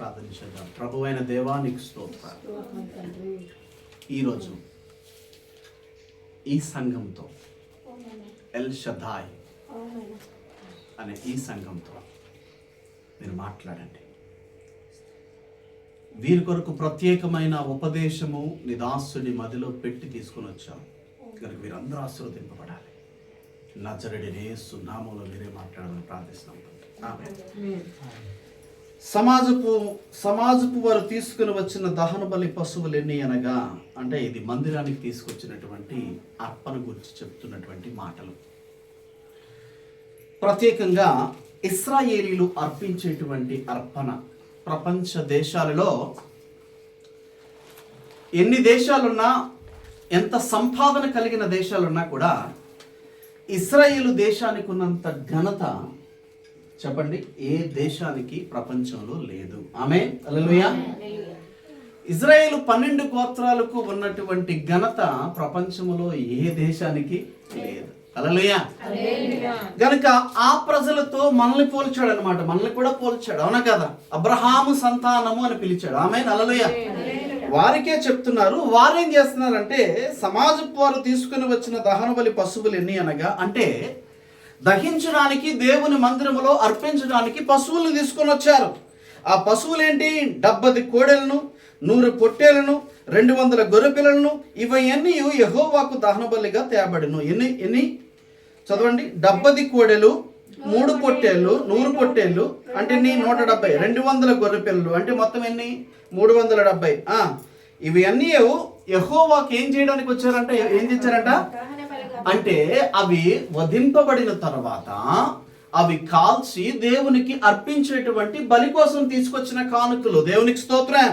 ప్రార్థన చేద్దాం. ప్రభువైన దేవా నీకు స్తోత్రాలు. ఈరోజు ఈ సంఘంతో, ఎల్ షదాయ్ అనే ఈ సంఘంతో మీరు మాట్లాడండి. వీరి కొరకు ప్రత్యేకమైన ఉపదేశము నీ దాసుడి మదిలో పెట్టి తీసుకుని వచ్చాం కనుక వీరందరూ ఆశీర్వదింపబడాలి. నజరేయుడైన యేసు నామములో మీరే మాట్లాడాలని ప్రార్థిస్తున్నాం. ఆమేన్. సమాజపు వారు తీసుకుని వచ్చిన దహన బలి పశువులు ఎన్ని అనగా, అంటే ఇది మందిరానికి తీసుకొచ్చినటువంటి అర్పణ గురించి చెప్తున్నటువంటి మాటలు. ప్రత్యేకంగా ఇశ్రాయేలీలు అర్పించేటువంటి అర్పణ ప్రపంచ దేశాలలో ఎన్ని దేశాలున్నా, ఎంత సంపాదన కలిగిన దేశాలున్నా కూడా ఇశ్రాయేలు దేశానికి ఉన్నంత ఘనత చెప్పండి ఏ దేశానికి ప్రపంచంలో లేదు. ఆమేన్. హల్లెలూయా. ఇజ్రాయేలు 12 గోత్రాలకు ఉన్నటువంటి ఘనత ప్రపంచంలో ఏ దేశానికి లేదు. హల్లెలూయా. గనుక ఆ ప్రజలతో మనల్ని పోల్చాడు అనమాట. మనల్ని కూడా పోల్చాడు, అవునా కదా? అబ్రహాము సంతానము అని పిలిచాడు. ఆమేన్. హల్లెలూయా. వారికే చెప్తున్నారు. వారేం చేస్తున్నారంటే, సమాజపు వారు తీసుకుని వచ్చిన దహన బలి పశువులు ఎన్ని అనగా, అంటే దహించడానికి దేవుని మందిరములో అర్పించడానికి పశువులను తీసుకొని వచ్చారు. ఆ పశువులేంటి? 70 కోడెలను, 100 పొట్టేలను, 200 గొర్రె పిల్లలను. ఇవన్నీ యెహోవాకు దహన బలిగా తేబడిను. ఎన్ని చదవండి. 70 కోడెలు, 3 పొట్టేళ్ళు, 100 పొట్టేళ్ళు అంటే 170, 200 గొర్రె పిల్లలు అంటే మొత్తం ఎన్ని? 370. ఇవి అన్నీ యెహోవాకు ఏం చేయడానికి వచ్చారంట? ఏం చేశారంట అంటే అవి వధింపబడిన తర్వాత అవి కాల్చి దేవునికి అర్పించేటువంటి బలి కోసం తీసుకొచ్చిన కానుకలు. దేవునికి స్తోత్రం.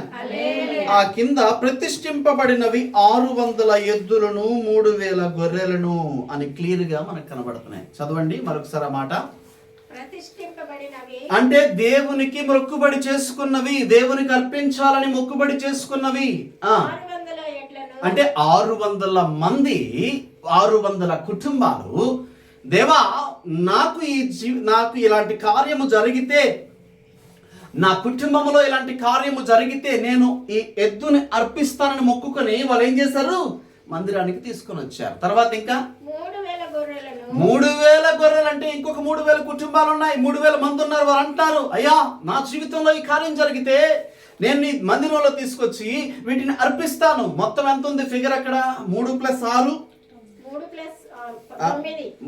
ఆ కింద ప్రతిష్ఠింపబడినవి 600 ఎద్దులను, 3000 గొర్రెలను అని క్లియర్ గా మనకు కనబడుతున్నాయి. చదవండి మరొకసారి ఆ మాట. అంటే దేవునికి మొక్కుబడి చేసుకున్నవి, దేవునికి అర్పించాలని మొక్కుబడి చేసుకున్నవి. అంటే 600 మంది, 600 కుటుంబాలు, దేవా నాకు ఇలాంటి కార్యము జరిగితే, నా కుటుంబంలో ఇలాంటి కార్యము జరిగితే నేను ఈ ఎద్దుని అర్పిస్తానని మొక్కుకొని వాళ్ళు ఏం చేశారు? మందిరానికి తీసుకొని వచ్చారు. తర్వాత ఇంకా 3000 గొర్రెలు అంటే ఇంకొక 3000 కుటుంబాలు ఉన్నాయి, 3000 మంది ఉన్నారు. వారు అంటారు, అయ్యా నా జీవితంలో ఈ కార్యం జరిగితే నేను నీ మందిరంలో తీసుకొచ్చి వీటిని అర్పిస్తాను. మొత్తం ఎంత ఉంది ఫిగర్ అక్కడ? 3 + 6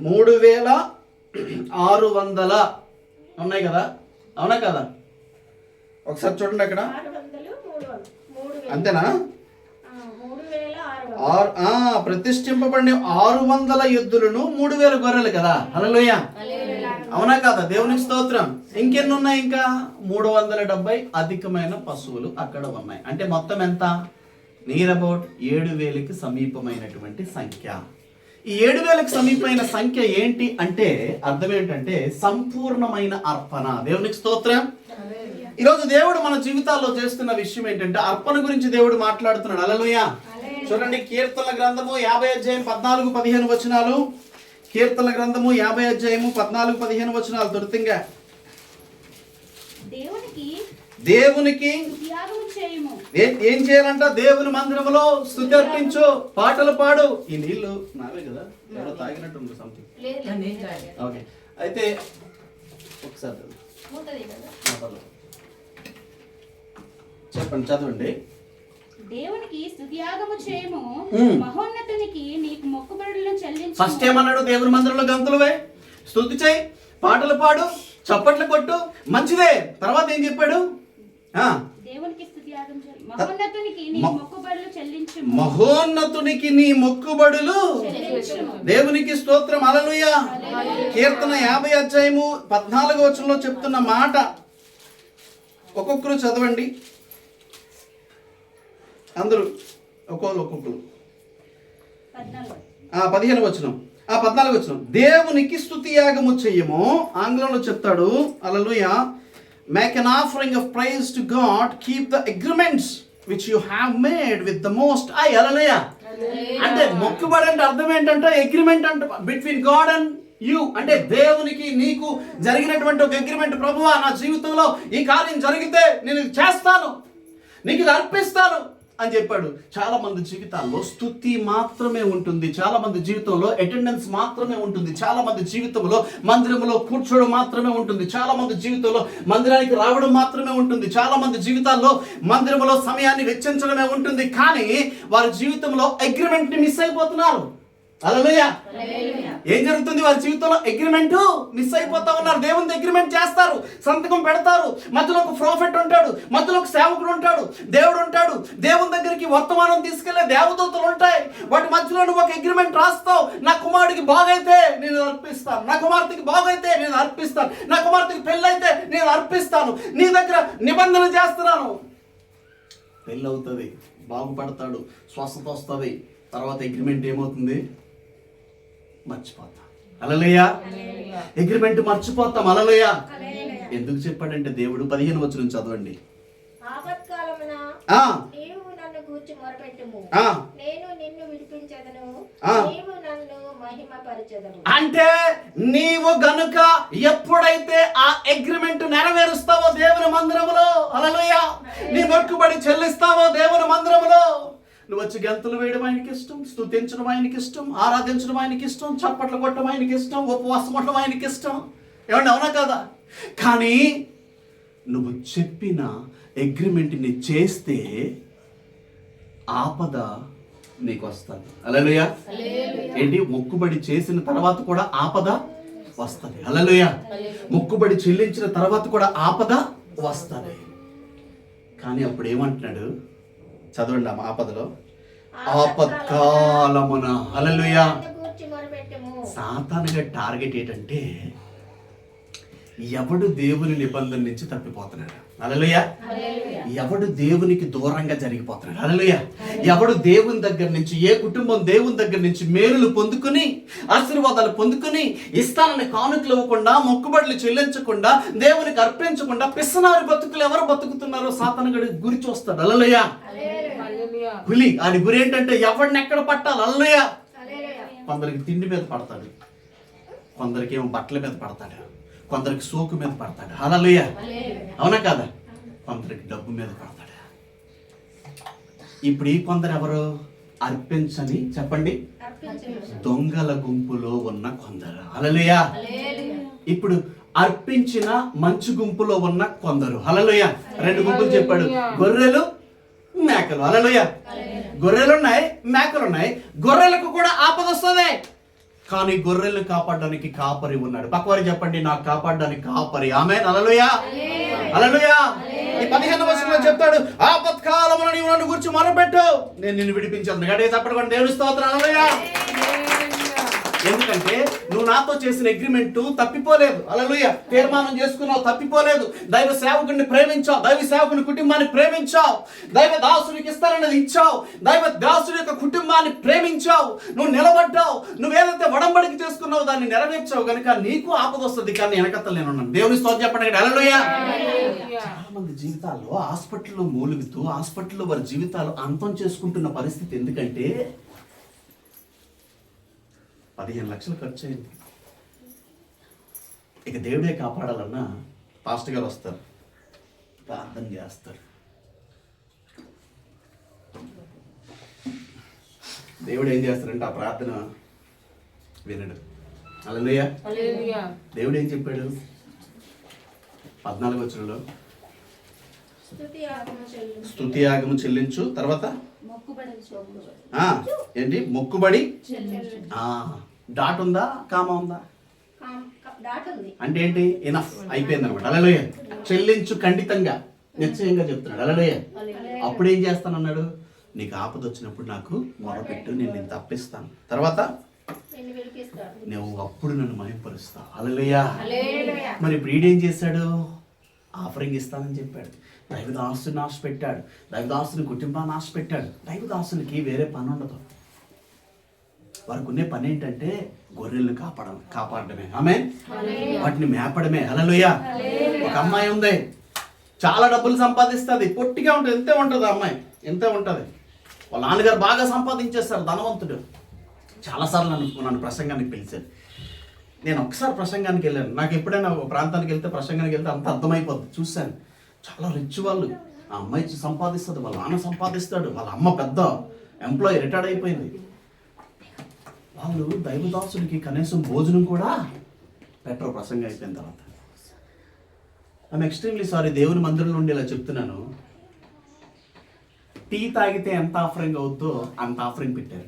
3600 ఉన్నాయి కదా, అవునా కదా? ఒకసారి చూడండి అక్కడ. అంతేనా? ప్రతిష్ఠింపబడిన 600 ఎద్దులను, 3000 గొర్రెలు కదా. హల్లెలూయా. అవునా కదా? దేవునికి స్తోత్రం. ఇంకెన్ని ఉన్నాయి? ఇంకా 370 అధికమైన పశువులు అక్కడ ఉన్నాయి. అంటే మొత్తం ఎంత? నియర్ అబౌట్ 7000కి సమీపమైనటువంటి సంఖ్య. ఈ 7000కి సమీపమైన సంఖ్య ఏంటి అంటే అర్థం ఏంటంటే సంపూర్ణమైన అర్పణ. దేవునికి స్తోత్రం. ఈరోజు దేవుడు మన జీవితాల్లో చేస్తున్న విషయం ఏంటంటే అర్పణ గురించి దేవుడు మాట్లాడుతున్నాడు. హల్లెలూయా. చూడండి, కీర్తనల గ్రంథము 50 అధ్యాయం 14-15 వచనాలు. కీర్తనల గ్రంథము 50 అధ్యాయము 14-15 వచనాలు. దొరుకుతుంగా దేవునికి ఏం చేయాలంట? దేవుని మందిరములో స్తుతి అర్పించు, పాటలు పాడు. ఈ నీళ్లు నావే కదా, ఎవరో తాగినట్టు సంథింగ్. ఓకే, అయితే ఒకసారి చెప్పండి, చదవండి. దేవునికి స్తుతియాగము చేయము, మహోన్నతునికి నీకు మొక్కుబడులను చెల్లించు. ఫస్ట్ ఏమన్నాడు? దేవుని మందిరంలో గంతులు వేయి, స్తుతి చేయి, పాటలు పాడు, చప్పట్లు కొట్టు, మంచిదే. తర్వాత ఏం చెప్పాడు? దేవునికి స్తుతియాగం చేయి, మహోన్నతునికి నీ మొక్కుబడులు చెల్లించు. మహోన్నతునికి నీ మొక్కుబడులు. దేవునికి స్తోత్రం. హల్లెలూయా. కీర్తన 50 అధ్యాయము 14వ వచనంలో చెప్తున్న మాట ఒక్కొక్కరు చదవండి, అందరూ ఒక్కొక్కరు. 15వ వచనం, 14వ వచనం. దేవునికి స్తుతి యాగము చెయ్యము. ఆంగ్లంలో చెప్తాడు, హల్లెలూయా. Make an offering of praise to God. Keep the agreements which you have made with the Most High. Hallelujah. అంటే మొక్కుబడి అంటే అర్థం ఏంటంటే అగ్రిమెంట్ అంటే బిట్వీన్ గాడ్ అండ్ యు అంటే దేవునికి నీకు జరిగినటువంటి ఒక అగ్రిమెంట్. ప్రభువా, నా జీవితంలో ఈ కార్యం జరిగితే నేను ఇది చేస్తాను, నీకు ఇది అర్పిస్తాను అని చెప్పాడు. చాలా మంది జీవితాల్లో స్తుతి మాత్రమే ఉంటుంది, చాలా మంది జీవితంలో అటెండెన్స్ మాత్రమే ఉంటుంది, చాలా మంది జీవితంలో మందిరంలో కూర్చోవడం మాత్రమే ఉంటుంది, చాలా మంది జీవితంలో మందిరానికి రావడం మాత్రమే ఉంటుంది, చాలా మంది జీవితాల్లో మందిరంలో సమయాన్ని వెచ్చించడమే ఉంటుంది. కానీ వారి జీవితంలో అగ్రిమెంట్ని మిస్ అయిపోతున్నారు. హల్లెలూయా. ఏం జరుగుతుంది? వారి జీవితంలో అగ్రిమెంట్ మిస్ అయిపోతా ఉన్నారు. దేవుని అగ్రిమెంట్ చేస్తారు, సంతకం పెడతారు, మధ్యలో ఒక ప్రాఫెట్ ఉంటాడు, మధ్యలో ఒక సేవకుడు ఉంటాడు, దేవుడు ఉంటాడు, దేవుని దగ్గరికి వర్తమానం తీసుకెళ్లే దేవదూతలు ఉంటాయి. వాటి మధ్యలో నువ్వు ఒక అగ్రిమెంట్ రాస్తావు. నా కుమారుడికి బాగైతే నేను అర్పిస్తాను, నా కుమార్తెకి బాగైతే నేను అర్పిస్తాను, నా కుమార్తెకి పెళ్ళైతే నేను అర్పిస్తాను, నీ దగ్గర నిబంధన చేస్తున్నాను. పెళ్ళి అవుతుంది, బాగుపడతాడు, స్వస్థత వస్తుంది. తర్వాత అగ్రిమెంట్ ఏమవుతుంది? మర్చిపోతాం. హల్లెలూయా. అగ్రిమెంట్ మర్చిపోతాం. హల్లెలూయా. ఎందుకు చెప్పాడంటే దేవుడు 15 వచనం చదవండి. ఆపత్కాలమున నీవు నన్ను గూర్చి మొరపెట్టుము, నేను నిన్ను విడిపించెదను, నీవు నన్ను మహిమపరచెదవు. అంటే నీవు గనుక ఎప్పుడైతే ఆ అగ్రిమెంట్ నెరవేరుస్తావో దేవుని మందిరములో, హల్లెలూయా, నీ మొక్కుబడి చెల్లిస్తావో దేవుని మందిరములో, నువ్వు వచ్చి గంతులు వేయడం ఆయనకి ఇష్టం, స్తుతించడం ఆయనకి ఇష్టం, ఆరాధించడం ఆయనకి ఇష్టం, చప్పట్లు కొట్టడం ఆయనకి ఇష్టం, ఉపవాసం ఉండడం ఆయనకి ఇష్టం. ఏమన్నా అవునా కదా? కానీ నువ్వు చెప్పిన అగ్రిమెంట్ని చేస్తే ఆపద నీకు వస్తుంది. హల్లెలూయా. ఏంటి? మొక్కుబడి చేసిన తర్వాత కూడా ఆపద వస్తుంది. హల్లెలూయా. మొక్కుబడి చెల్లించిన తర్వాత కూడా ఆపద వస్తుంది. కానీ అప్పుడు ఏమంటున్నాడు? చదవండి. ఆ ఆపదలో ఆపత్కాలమున. హల్లెలూయా. సాతానుగా టార్గెట్ ఏంటంటే ఎవడు దేవుని నిబంధన నుంచి తప్పిపోతున్నాడు. హల్లెలూయా. ఎవడు దేవునికి దూరంగా జరిగిపోతున్నాడు. హల్లెలూయా. ఎవడు దేవుని దగ్గర నుంచి, ఏ కుటుంబం దేవుని దగ్గర నుంచి మేలులు పొందుకుని ఆశీర్వాదాలు పొందుకుని ఇస్తానని కానుకలు ఇవ్వకుండా, మొక్కుబడులు చెల్లించకుండా, దేవునికి అర్పించకుండా పిసనారి బతుకులు ఎవరు బతుకుతున్నారో సాతానుగాడు గురి చూస్తాడు. హల్లెలూయా. గులి ఆయన గురి ఏంటంటే ఎవడిని ఎక్కడ పట్టాలి. హల్లెలూయా. కొందరికి తిండి మీద పడతాడు, కొందరికి ఏమో బట్టల మీద పడతాడు, కొందరికి సోకు మీద పడతాడు. హల్లెలూయా. అవునా కదా? కొందరికి డబ్బు మీద పడతాడు. ఇప్పుడు ఈ కొందరు ఎవరు? అర్పించని, చెప్పండి, దొంగల గుంపులో ఉన్న కొందరు. హల్లెలూయా. ఇప్పుడు అర్పించిన మంచి గుంపులో ఉన్న కొందరు. హల్లెలూయా. 2 గుంపులు చెప్పాడు, గొర్రెలు మేకలు. హల్లెలూయా. గొర్రెలు ఉన్నాయి, మేకలు ఉన్నాయి. గొర్రెలకు కూడా ఆపద వస్తుంది, కానీ గొర్రెలను కాపాడడానికి కాపరి ఉన్నాడు. పక్కవారి చెప్పండి, నాకు కాపాడడానికి కాపరి. ఆమేన్. హల్లెలూయా. హల్లెలూయా. ఈ 15వ వచనంలో చెప్తాడు, ఆపత్కాలమున నీవు నన్ను గురించి మొరపెట్టు, నేను నిన్ను విడిపించాను. గట్టిగా చెప్పండి, దేవుని స్తోత్రం. హల్లెలూయా. ఎందుకంటే నువ్వు నాతో చేసిన అగ్రిమెంట్ తప్పిపోలేదు. హల్లెలూయా. తీర్మానం చేసుకున్నావు, తప్పిపోలేదు. దైవ సేవకుడిని ప్రేమించావు, దైవ సేవకుని కుటుంబాన్ని ప్రేమించావు, దైవ దాసునికి ఇస్తానన్నది ఇచ్చావు, దైవ దాసుని యొక్క కుటుంబాన్ని ప్రేమించావు, నువ్వు నిలబడ్డావు, నువ్వేదైతే వడంబడికి చేసుకున్నావు దాన్ని నెరవేర్చావు కనుక నీకు ఆపద వస్తుంది, కానీ వెనకత్తలు నేను ఉన్నాను. దేవుని స్తోత్రం చెప్పండి. హల్లెలూయా. చాలా మంది జీవితాల్లో హాస్పిటల్లో మూలుగుతూ హాస్పిటల్లో వారి జీవితాలు అంతం చేసుకుంటున్న పరిస్థితి. ఎందుకంటే 15 లక్షలు ఖర్చు అయింది. ఇక దేవుడే కాపాడాలన్నా పాస్టర్ గారు వస్తారు, ప్రార్థన చేస్తారు. దేవుడు ఏం చేస్తారంటే ఆ ప్రార్థన వినడు. హల్లెలూయా. దేవుడు ఏం చెప్పాడు? 14వ వచనంలో స్తుతి యాగము చెల్లించు, తర్వాత ఏంటి? మొక్కుబడి. డాట్ ఉందా, కామా ఉందా? అంటే ఏంటి? ఎనఫ్, అయిపోయింది అనమాట. హల్లెలూయా. చెల్లించు ఖండితంగా, నిశ్చయంగా చెప్తున్నాడు. హల్లెలూయా. అప్పుడు ఏం చేస్తానన్నాడు? నీకు ఆపద వచ్చినప్పుడు నాకు మొరపెట్టు, నేను నిన్ను తప్పిస్తాను, తర్వాత నువ్వు అప్పుడు నన్ను మహింపరుస్తావు. హల్లెలూయా. మరి ఇప్పుడు ఈడేం చేశాడు? ఆఫరింగ్ ఇస్తానని చెప్పాడు. దైవదాసుని ఆశ పెట్టాడు, దైవదాసుని కుటుంబాన్ని ఆశ పెట్టాడు. దైవదాసునికి వేరే పని ఉండదు. వారికి ఉండే పని ఏంటంటే గొర్రెలను కాపాడమే. ఆమేన్. వాటిని మేపడమే. హల్లెలూయా. ఒక అమ్మాయి ఉంది, చాలా డబ్బులు సంపాదిస్తుంది, పొట్టిగా ఉంటుంది, ఎంతే ఉంటుంది అమ్మాయి, ఎంతే ఉంటుంది. వాళ్ళ నాన్నగారు బాగా సంపాదించేస్తారు, ధనవంతుడు. చాలాసార్లు నన్ను ప్రసంగానికి పిలిచారు. నేను ఒకసారి ప్రసంగానికి వెళ్ళాను. నాకు ఎప్పుడైనా ఒక ప్రాంతానికి వెళ్తే ప్రసంగానికి వెళ్తే అంత అర్థమైపోద్ది. చూశాను, చాలా రిచ్ వాళ్ళు. ఆ అమ్మాయి సంపాదిస్తుంది, వాళ్ళ నాన్న సంపాదిస్తాడు, వాళ్ళ అమ్మ పెద్ద ఎంప్లాయీ, రిటైర్డ్ అయిపోయింది. వాళ్ళు దైవదాసుడికి కనీసం భోజనం కూడా పెట్టరు ప్రసంగం అయిపోయిన తర్వాత. ఐఎమ్ ఎక్స్ట్రీమ్లీ సారీ, దేవుని మందిరంలో ఉండి ఇలా చెప్తున్నాను. టీ తాగితే ఎంత ఆఫరింగ్ అవుద్దో అంత ఆఫరింగ్ పెట్టారు.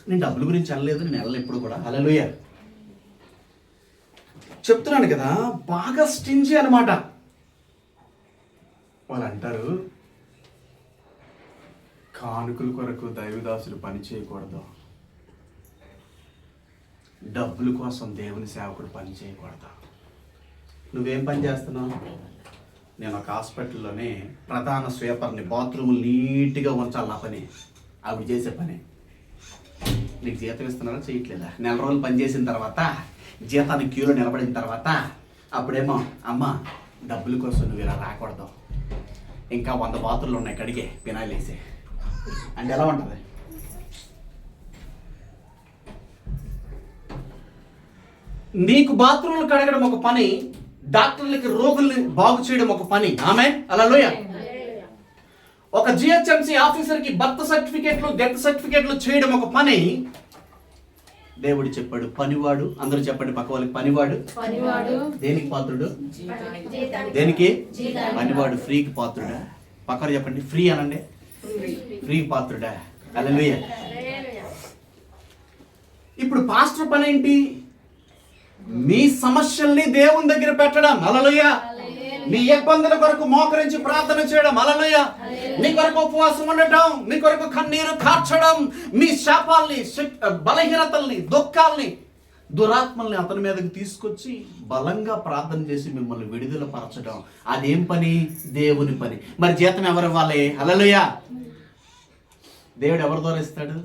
నేను డబ్బుల గురించి అనలేదు, నేను వెళ్ళను ఎప్పుడు కూడా. హల్లెలూయా చెప్తున్నాను కదా, బాగా స్టింజీ అనమాట. వాళ్ళు అంటారు, కానుకల కొరకు దైవదాసులు పని చేయకూడదు, డబ్బుల కోసం దేవుని సేవకుడు పని చేయకూడదు. నువ్వేం పని చేస్తున్నావు? నేను ఒక హాస్పిటల్లోనే ప్రధాన స్వీపర్ని, బాత్రూములు నీట్గా ఉంచాలి నా పని, ఆవిడ చేసే పని. నీకు జీతం ఇస్తున్నారా? చేయట్లేదా? నెల రోజులు పనిచేసిన తర్వాత జీతానికి క్యూలో నిలబడిన తర్వాత అప్పుడేమో అమ్మ డబ్బుల కోసం నువ్వు ఇలా రాకూడదు, ఇంకా 100 బాత్రూలు ఉన్నాయి కడిగే పినాయిలు వేసే అంటే ఎలా ఉంటుంది? నీకు బాత్రూమ్లు కడగడం ఒక పని, డాక్టర్లకి రోగుల్ని బాగు చేయడం ఒక పని. ఆమేన్, హల్లెలూయా. ఒక జిహెచ్ఎంసీ ఆఫీసర్కి బర్త్ సర్టిఫికేట్లు, డెత్ సర్టిఫికేట్లు చేయడం ఒక పని. దేవుడు చెప్పాడు పనివాడు. అందరూ చెప్పండి పక్క వాళ్ళకి, పనివాడు దేనికి పాత్రుడు? దేనికి? పనివాడు ఫ్రీకి పాత్రుడా? పక్కన చెప్పండి, ఫ్రీ అనండి, ఫ్రీ పాత్రుడా. హల్లెలూయా. ఇప్పుడు పాస్టర్ పని ఏంటి? మీ సమస్యల్ని దేవుని దగ్గర పెట్టడం. హల్లెలూయా. మీ ఇబ్బందుల కొరకు మోకరించి ప్రార్థన చేయడం. హల్లెలూయా. మీ కొరకు ఉపవాసం ఉండటం, మీ కొరకు కన్నీరు కార్చడం, మీ శాపాల్ని, బలహీనతల్ని, దుఃఖాల్ని, దురాత్మల్ని అతని మీదకి తీసుకొచ్చి బలంగా ప్రార్థన చేసి మిమ్మల్ని విడుదల పరచడం. అదేం పని? దేవుని పని. మరి జీతం ఎవరు ఇవ్వాలి? హల్లెలూయా. దేవుడు ఎవరి ద్వారా ఇస్తాడు?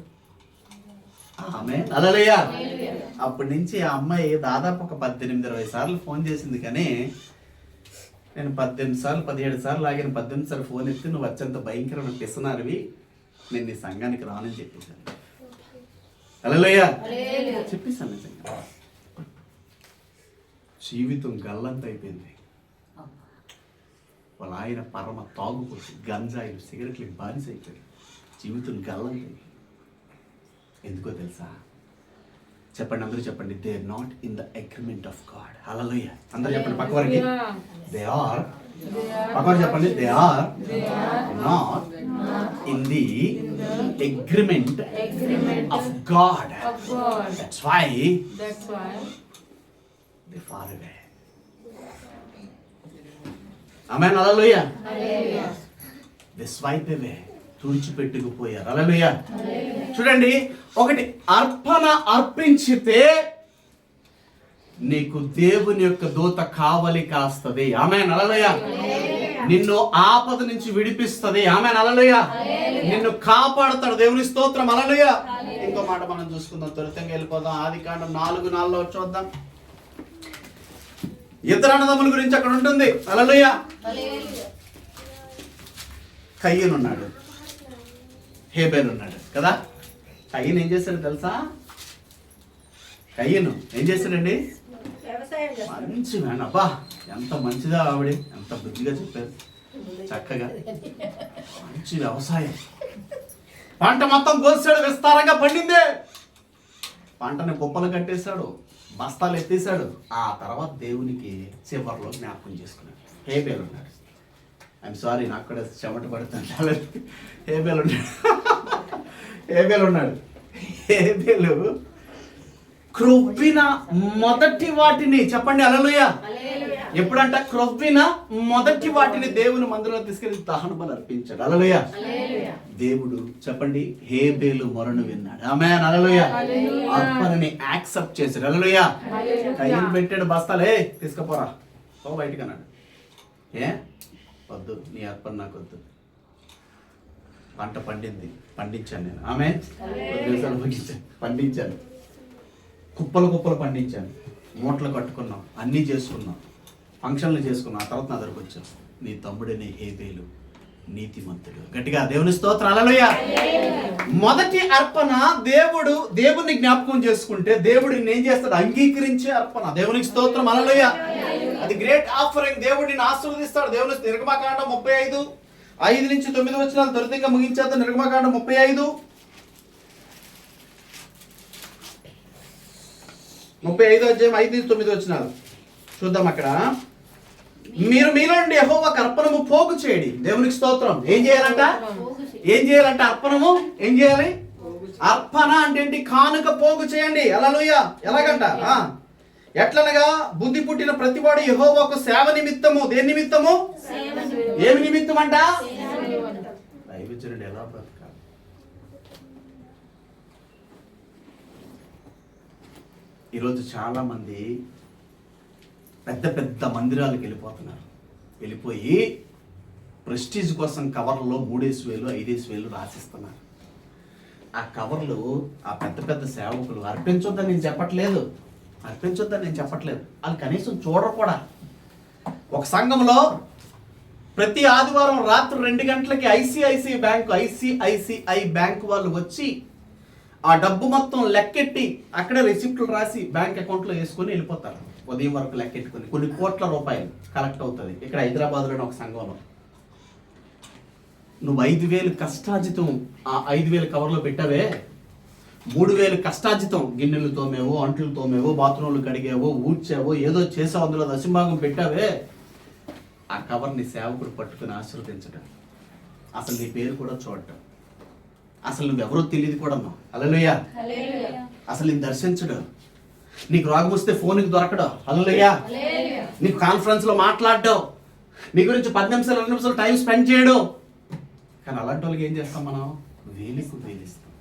ఆమేన్, హల్లెలూయా. అప్పటి నుంచి ఆ అమ్మాయి దాదాపు ఒక 18-20 సార్లు ఫోన్ చేసింది. కానీ నేను 18 సార్లు 17 సార్లు ఆగిన 18 సార్లు ఫోన్ ఎత్తి, నువ్వు వచ్చేంత భయంకరమైన పిసనారివి, నేను నీ సంఘానికి రానని చెప్పేశాను. హల్లెలూయా చెప్పేశాను. నిజంగా జీవితం గల్లంత అయిపోయింది. వాళ్ళ ఆయన పరమ తాగుపోతు, గంజాయిలు, సిగరెట్లకి బానిస అయిపోయింది. జీవితం గల్లంత. ఎందుకో తెలుసా? చెప్పండి, అందరూ చెప్పండి, they are not in the agreement of God. Hallelujah. అందరూ చెప్పండి పక్క వారికి, దే ఆర్, పక్కవారు చెప్పండి, they are not in the agreement of God. That's why they far away. Amen, hallelujah. They swipe away, తుడిచిపెట్టుకుపోయారు. హల్లెలూయా. చూడండి, ఒకటి అర్పణ అర్పించితే నీకు దేవుని యొక్క దూత కావలి కాస్తది. ఆమేన్, హల్లెలూయా. నిన్ను ఆపద నుంచి విడిపిస్తది. ఆమేన్, హల్లెలూయా. నిన్ను కాపాడతాడు. దేవుని స్తోత్రం, హల్లెలూయా. ఇంకో మాట మనం చూసుకుందాం, త్వరితంగా వెళ్ళిపోదాం. ఆదికాండం 4:4 చూద్దాం. ఇద్దరు అన్నదమ్ముల గురించి అక్కడ ఉంటుంది. హల్లెలూయా. కయ్యను ఉన్నాడు, హేబేలు ఉన్నాడు కదా. కయ్యను ఏం చేశాడు తెలుసా? కయ్యను ఏం చేశాడండి? మంచి మ్యాన్. అబ్బా ఎంత మంచిదా ఆవిడ, ఎంత బుద్ధిగా చెప్పారు, చక్కగా. మంచి వ్యవసాయం. పంట మొత్తం కోసాడు, విస్తారంగా పండిందే. పంటని కుప్పలు కట్టేశాడు, బస్తాలు ఎత్తేసాడు. ఆ తర్వాత దేవునికి చివరిలో జ్ఞాపకం చేసుకున్నాడు. హేబేలు ఉన్నాడు. ఐఎమ్ సారీ, నాకు కూడా చెమట పడుతుంది. హేబేలు ఉన్నాడు. హేబేలు ఉన్నాడు. హేబేలు క్రొవ్విన మొదటి వాటిని, చెప్పండి హల్లెలూయా. ఎప్పుడంట? క్రొవ్విన మొదటి వాటిని దేవుని మందిరంలో తీసుకెళ్లి దహన బలి అర్పించాడు. హల్లెలూయా. దేవుడు చెప్పండి, హేబేలు మొరను విన్నాడు. ఆమేన్, హల్లెలూయా. అర్పణని యాక్సెప్ట్ చేశాడు. హల్లెలూయా. కయ్యను పెట్టాడు, బస్తాలే తీసుకుపోరా, ఓ బయటికి అన్నాడు. ఏ వద్దు, నీ అర్పణ నాకు వద్దు. పంట పండింది, పండించాను నేను. ఆమేన్, పండించాను, కుప్పలు కుప్పలు పండించాను, మూటలు కట్టుకున్నాం, అన్నీ చేసుకున్నాం, ఫంక్షన్లు చేసుకున్నాం. ఆ తర్వాత నా దగ్గరకు వచ్చాను, నీ తమ్ముడనే హేబేలు నీతిమంతుడు. గట్టిగా దేవుని స్తోత్రం, హల్లెలూయా. మొదటి అర్పణ దేవుడిని జ్ఞాపకం చేసుకుంటే దేవుడిని ఏం చేస్తాడు? అంగీకరించే అర్పణ. దేవునికి స్తోత్రం, హల్లెలూయా. అది గ్రేట్ ఆఫరింగ్. దేవుడిని ఆశీర్వదిస్తాడు. దేవుని నిర్గమకాండం 35:5-9 త్వరితంగా ముగించేద్దాం. నిర్గమకాండం 35 అధ్యాయం 5-9 చూద్దాం. అక్కడ మీరు మీలో నుండి యెహోవాకు అర్పణము పోగు చేయండి. దేవునికి స్తోత్రం. ఏం చేయాలంట? అర్పణము ఏం చేయాలి? అర్పణ అంటే ఏంటి? కానుక పోగు చేయండి. హల్లెలూయా. ఎలాగంట? ఎట్లనగా బుద్ధి పుట్టిన ప్రతివాడు యెహోవాకు సేవ నిమిత్తము. దేని నిమిత్తము? ఏమి నిమిత్తం అంట? దైవజనుడు ఎలా బ్రతకాలి? ఈరోజు చాలా మంది పెద్ద పెద్ద మందిరాలకు వెళ్ళిపోయి ప్రెస్టీజ్ కోసం కవర్లలో 3,000 5,000 రాసిస్తున్నారు. ఆ కవర్లు ఆ పెద్ద పెద్ద సేవకులు అర్పించొద్దని నేను చెప్పట్లేదు. వాళ్ళు కనీసం చూడరు కూడా. ఒక సంఘంలో ప్రతి ఆదివారం రాత్రి 2 గంటలకి ఐసిఐసిఐ బ్యాంక్ వాళ్ళు వచ్చి ఆ డబ్బు మొత్తం లెక్కెట్టి అక్కడే రిసిప్ట్లు రాసి బ్యాంక్ అకౌంట్లో వేసుకొని వెళ్ళిపోతారు. ఉదయం వరకు లెక్కెట్టుకుని కొన్ని కోట్ల రూపాయలు కలెక్ట్ అవుతుంది. ఇక్కడ హైదరాబాద్లోని ఒక సంఘంలో నువ్వు 5,000 కష్టార్జితం ఆ 5,000 కవర్లో పెట్టావే, 3,000 కష్టార్జితం గిన్నెలు తోమేవో, అంట్లు తోమేవో, బాత్రూంలు కడిగేవో, ఊడ్చావో, ఏదో చేసావు, అందులో దశభాగం పెట్టావే. ఆ కవర్ని సేవకుడు పట్టుకుని ఆశీర్వదించడం, అసలు నీ పేరు కూడా చూడటం, అసలు నువ్వెవరో తెలియదు కూడా. హల్లెలూయా. అసలు నేను దర్శించడు, నీకు రోగం వస్తే ఫోన్కి దొరకడం. హల్లెలూయా. నీకు కాన్ఫరెన్స్లో మాట్లాడడం, నీ గురించి 10 నిమిషాలు 2 నిమిషాలు టైం స్పెండ్ చేయడం. కానీ అలాంటి వాళ్ళకి ఏం చేస్తాం మనం? వేలిస్తాం.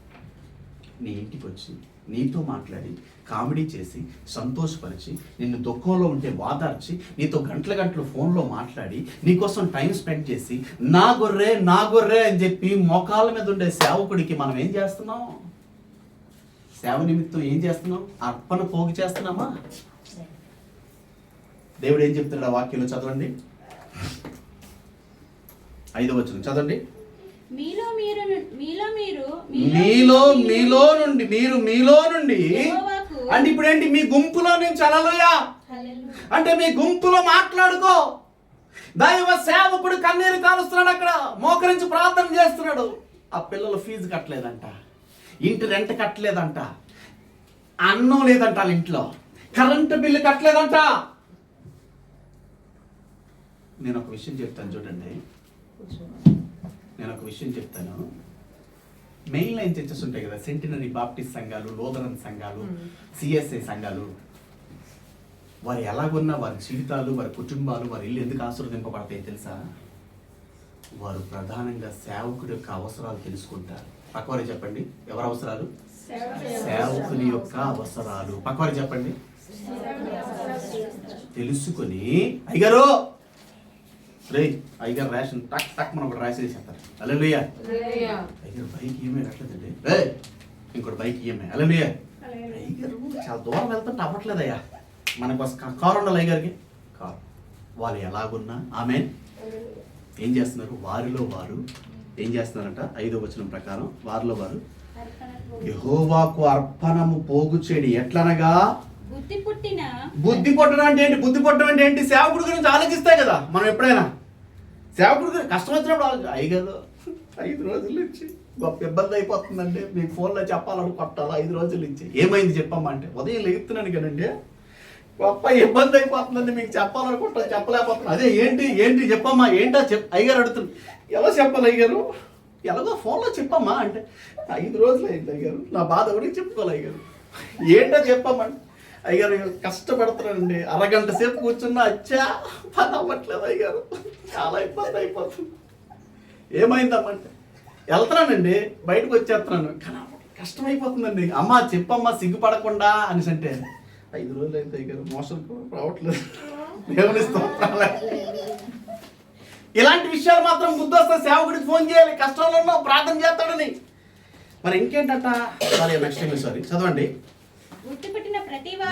నీ ఇంటికి వచ్చి నీతో మాట్లాడి కామెడీ చేసి సంతోషపరిచి నిన్ను దుఃఖంలో ఉంటే వాదార్చి నీతో గంటలు ఫోన్లో మాట్లాడి నీకోసం టైం స్పెండ్ చేసి నా గొర్రె అని చెప్పి మోకాళ్ళ మీద ఉండే సేవకుడికి మనం ఏం చేస్తున్నాం? సేవ నిమిత్తం ఏం చేస్తున్నాం? అర్పణ పోగు చేస్తున్నామా? దేవుడు ఏం చెప్తున్నాడు ఆ వాక్యంలో? చదవండి, 5వ వచనం చదవండి. మీలో నుండి అంటే ఇప్పుడు ఏంటి? మీ గుంపులో నుంచి. హల్లెలూయా. అంటే మీ గుంపులో మాట్లాడుకో. దైవ సేవకుడు కన్నీరు కాలుస్తున్నాడు, అక్కడ మోకరించి ప్రార్థన చేస్తున్నాడు. ఆ పిల్లలు ఫీజు కట్టలేదంట, ఇంటి రెంట్ కట్టలేదంట, అన్నం లేదంట వాళ్ళ ఇంట్లో, కరెంటు బిల్లు కట్టలేదంట. నేను ఒక విషయం చెప్తాను చూడండి. మెయిన్ లైన్ చర్చెస్ ఉంటాయి కదా, సెంటినరీ బాప్టిస్ట్ సంఘాలు, లోదరన్ సంఘాలు, సిఎస్ఐ సంఘాలు, వారు ఎలాగున్నా వారి జీవితాలు, వారి కుటుంబాలు, వారి ఇల్లు ఎందుకు ఆశీర్వదింపబడతాయి తెలుసా? వారు ప్రధానంగా సేవకుడి యొక్క అవసరాలు తెలుసుకుంటారు. పక్కవారి చెప్పండి, ఎవరి అవసరాలు? సేవకుని యొక్క అవసరాలు. పక్కవారి చెప్పండి. తెలుసుకొని అయ్యగారు అయ్యగారు రేషన్ టక్ మనం ఒకటి రాసేసేస్తారు. హల్లెలూయా. అయ్యగారు బైక్ ఈఎంఐ కట్టలేదండి, ఇంకోటి బైక్ ఈఎంఐ. హల్లెలూయా. అయ్యగారు చాలా దూరం వెళ్తుంటే అవ్వట్లేదయ్యా, మనకు కారు ఉండాలి అయ్యగారికి. కారు. వాళ్ళు ఎలాగున్నా ఆమెన్ ఏం చేస్తున్నారు? వారిలో వారు ఏం చేస్తున్నారంట? 5వ వచనం ప్రకారం వారిలో వారు యెహోవాకు అర్పణము పోగు చేయడి. ఎట్లనగా బుద్ధి పుట్టడం అంటే ఏంటి? బుద్ధి పుట్టడం అంటే ఏంటి? సేవకుడి గురించి ఆలోచిస్తాయి కదా మనం. ఎప్పుడైనా సేవకుడి గురించి కష్టం వచ్చినప్పుడు అయ్యగారు 5 రోజుల నుంచి గొప్ప ఇబ్బంది అయిపోతుందండి, మీకు ఫోన్లో చెప్పాలని కొట్టాలి 5 రోజుల నుంచి. ఏమైంది చెప్పమ్మా అంటే, ఉదయం లేగుతున్నాను కదండి, గొప్ప ఇబ్బంది అయిపోతుందండి, మీకు చెప్పాలనుకుంటా చెప్పలేకపోతున్నా. అదే ఏంటి చెప్పమ్మా, ఏంటో అయ్యగారు అడుగుతుంది. ఎలా చెప్పాలి అయ్యగారు? ఎలాగో ఫోన్లో చెప్పమ్మా అంటే, 5 రోజులు అయింది అయ్యగారు, నా బాధ కూడా చెప్పుకోవాలి అయ్యగారు. ఏంటో చెప్పమ్మంటే, అయ్యగారు కష్టపడుతున్నానండి, అరగంట సేపు కూర్చున్నా పని అవ్వట్లేదు అయ్యగారు, చాలా ఇబ్బంది అయిపోతుంది. ఏమైందమ్మంటే, వెళ్తున్నానండి, బయటకు వచ్చేస్తున్నాను, కానీ కష్టమైపోతుందండి. అమ్మ చెప్పమ్మా సిగ్గుపడకుండా అనేసి అంటే, 5 రోజులు అయితే అయ్యగారు మోసం రావట్లేదు. ఇలాంటి విషయాలు మాత్రం బుద్ధి సేవకుడికి ఫోన్ చేయాలి, కష్టంలో ఉన్నావు ప్రార్థన చేస్తాడని. మరి ఇంకేంటంట? నెక్స్ట్ చదవండి.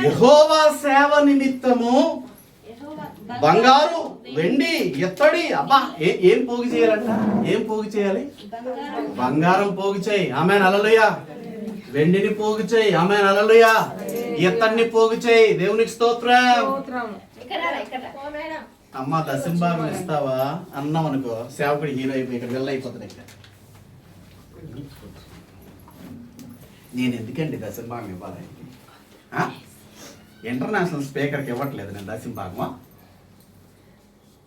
యెహోవా సేవ నిమిత్తము యెహోవా బంగారు, వెండి, ఇత్తడి. అబ్బా, ఏం పోగు చేయాలంట? ఏం పోగు చేయాలి? బంగారం పోగు చేయి. ఆమేన్, హల్లెలూయా. వెండిని పోగు చేయి. ఆమేన్, హల్లెలూయా. ఇత్తడిని పోగు చేయి. దేవునికి స్తోత్రం. ఓ మేడం, అమ్మ దశంభాగం ఇస్తావా అన్నాం అనుకో, సేవకుడి హీరో అయిపోయి ఇక్కడ వెళ్ళైపోతుంది. ఇక్కడ నేను ఎందుకండి దశంభాగం ఇవ్వాలి? ఇంటర్నేషనల్ స్పీకర్కి ఇవ్వట్లేదు నేను దశంభాగమా?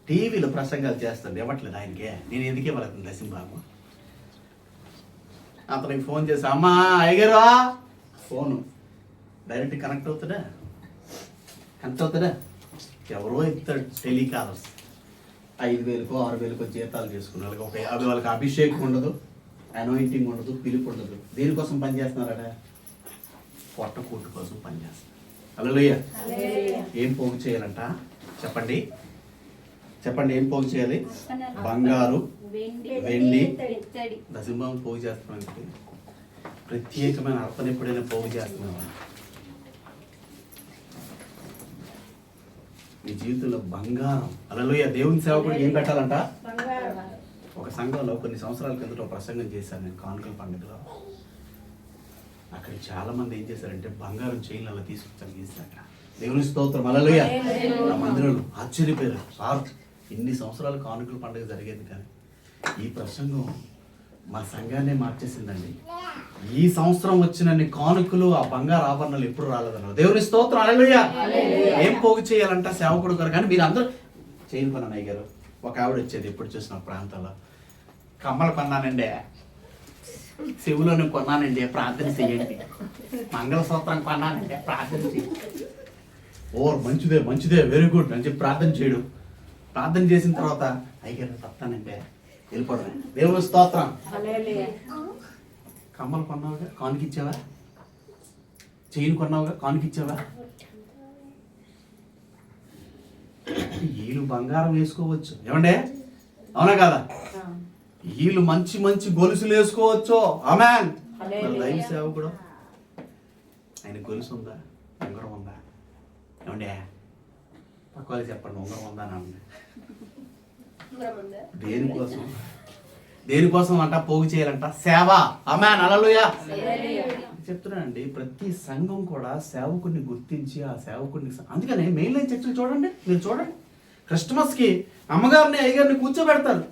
టీవీలో ప్రసంగాలు చేస్తాను, ఇవ్వట్లేదు ఆయనకే. నేను ఎందుకు ఇవ్వలేదు దశంభాగమా? అతనికి ఫోన్ చేసి, అమ్మా అయ్యగారా, ఫోను డైరెక్ట్ కనెక్ట్ అవుతుందా? ఎవరో ఇస్తాడు టెలికాలర్స్. 5,000కో 6,000కో జీతాలు చేసుకున్న వాళ్ళకి వాళ్ళకి అభిషేకం ఉండదు, అనాయింటింగ్ ఉండదు, పిలుపు ఉండదు. దేనికోసం పనిచేస్తున్నారట? పొట్ట కూటు కోసం పనిచేస్తున్నారు. హల్లెలూయా. ఏం పోగు చేయాలంట? చెప్పండి ఏం పోగు చేయాలి? బంగారు, వెండి, దశంభాగం పోగు చేస్తున్నాం. ప్రత్యేకమైన అర్పణ ఎప్పుడైనా పోగు చేస్తున్నావా? నీ జీవితంలో బంగారం. హల్లెలూయా. దేవుని సేవకుడు ఏం పెట్టాలంట? ఒక సంఘంలో కొన్ని సంవత్సరాల కిందట ఒక ప్రసంగం చేశాను నేను, కానుకల పండుగలో. అక్కడ చాలా మంది ఏం చేశారంటే బంగారం చైన్లు అలా తీసుకొచ్చారు, గీసాక. దేవుని స్తోత్రం, హల్లెలూయా. ఆ మందిరంలో ఆశ్చర్యపోయారు. సార్, ఇన్ని సంవత్సరాలు కానుకల పండుగ జరిగేది, కానీ ఈ ప్రసంగం మా సంఘాన్నే మార్చేసిందండి. ఈ సంవత్సరం వచ్చినన్ని కానుకలు, ఆ బంగారు ఆభరణాలు ఎప్పుడు రాలేదన్నారు. దేవుని స్తోత్రం, హల్లెలూయా. ఏం పోగు చేయాలంట సేవకుడు గారు? కానీ మీరు అందరూ చేయను కొన్నాను అయ్యారు. ఒక ఆవిడ వచ్చేది ఎప్పుడు చూసిన ప్రాంతాల్లో, కమ్మలు కొన్నానండి, చెవులను కొన్నానండి, ప్రార్థన చేయండి. మంగళసూత్రం కొన్నానండి, ప్రార్థన చేయండి. మంచిదే వెరీ గుడ్ అని చెప్పి ప్రార్థన చేయడం. ప్రార్థన చేసిన తర్వాత అయ్యారు తప్పానండి, వెళ్ళిపోవడం. దేవుని స్తోత్రం. కమ్మలు కొన్నావుగా, కానుకిచ్చావా? చైన్ కొన్నావుగా, కానుకిచ్చావా? వీళ్ళు బంగారం వేసుకోవచ్చు, ఏమండే? అవునా కదా? వీళ్ళు మంచి గొలుసులు వేసుకోవచ్చు. ఆమేన్. దైవ సేవకుడు, ఆయన గొలుసు ఉందా, ఉంగరం ఉందా? ఏమండే పక్క వాళ్ళు చెప్పండి, ఉంగరం ఉందా అని. దేనికోసం అంట పోగు చేయాలంట? సేవ. ఆమేన్, హల్లెలూయా. చెప్తున్నానండి, ప్రతి సంఘం కూడా సేవకుడిని గుర్తించి ఆ సేవకుడిని, అందుకనే మెయిన్ లైన్ చర్చలు చూడండి, మీరు చూడండి. క్రిస్మస్కి అమ్మగారిని అయ్యగారిని కూర్చోబెడతారు,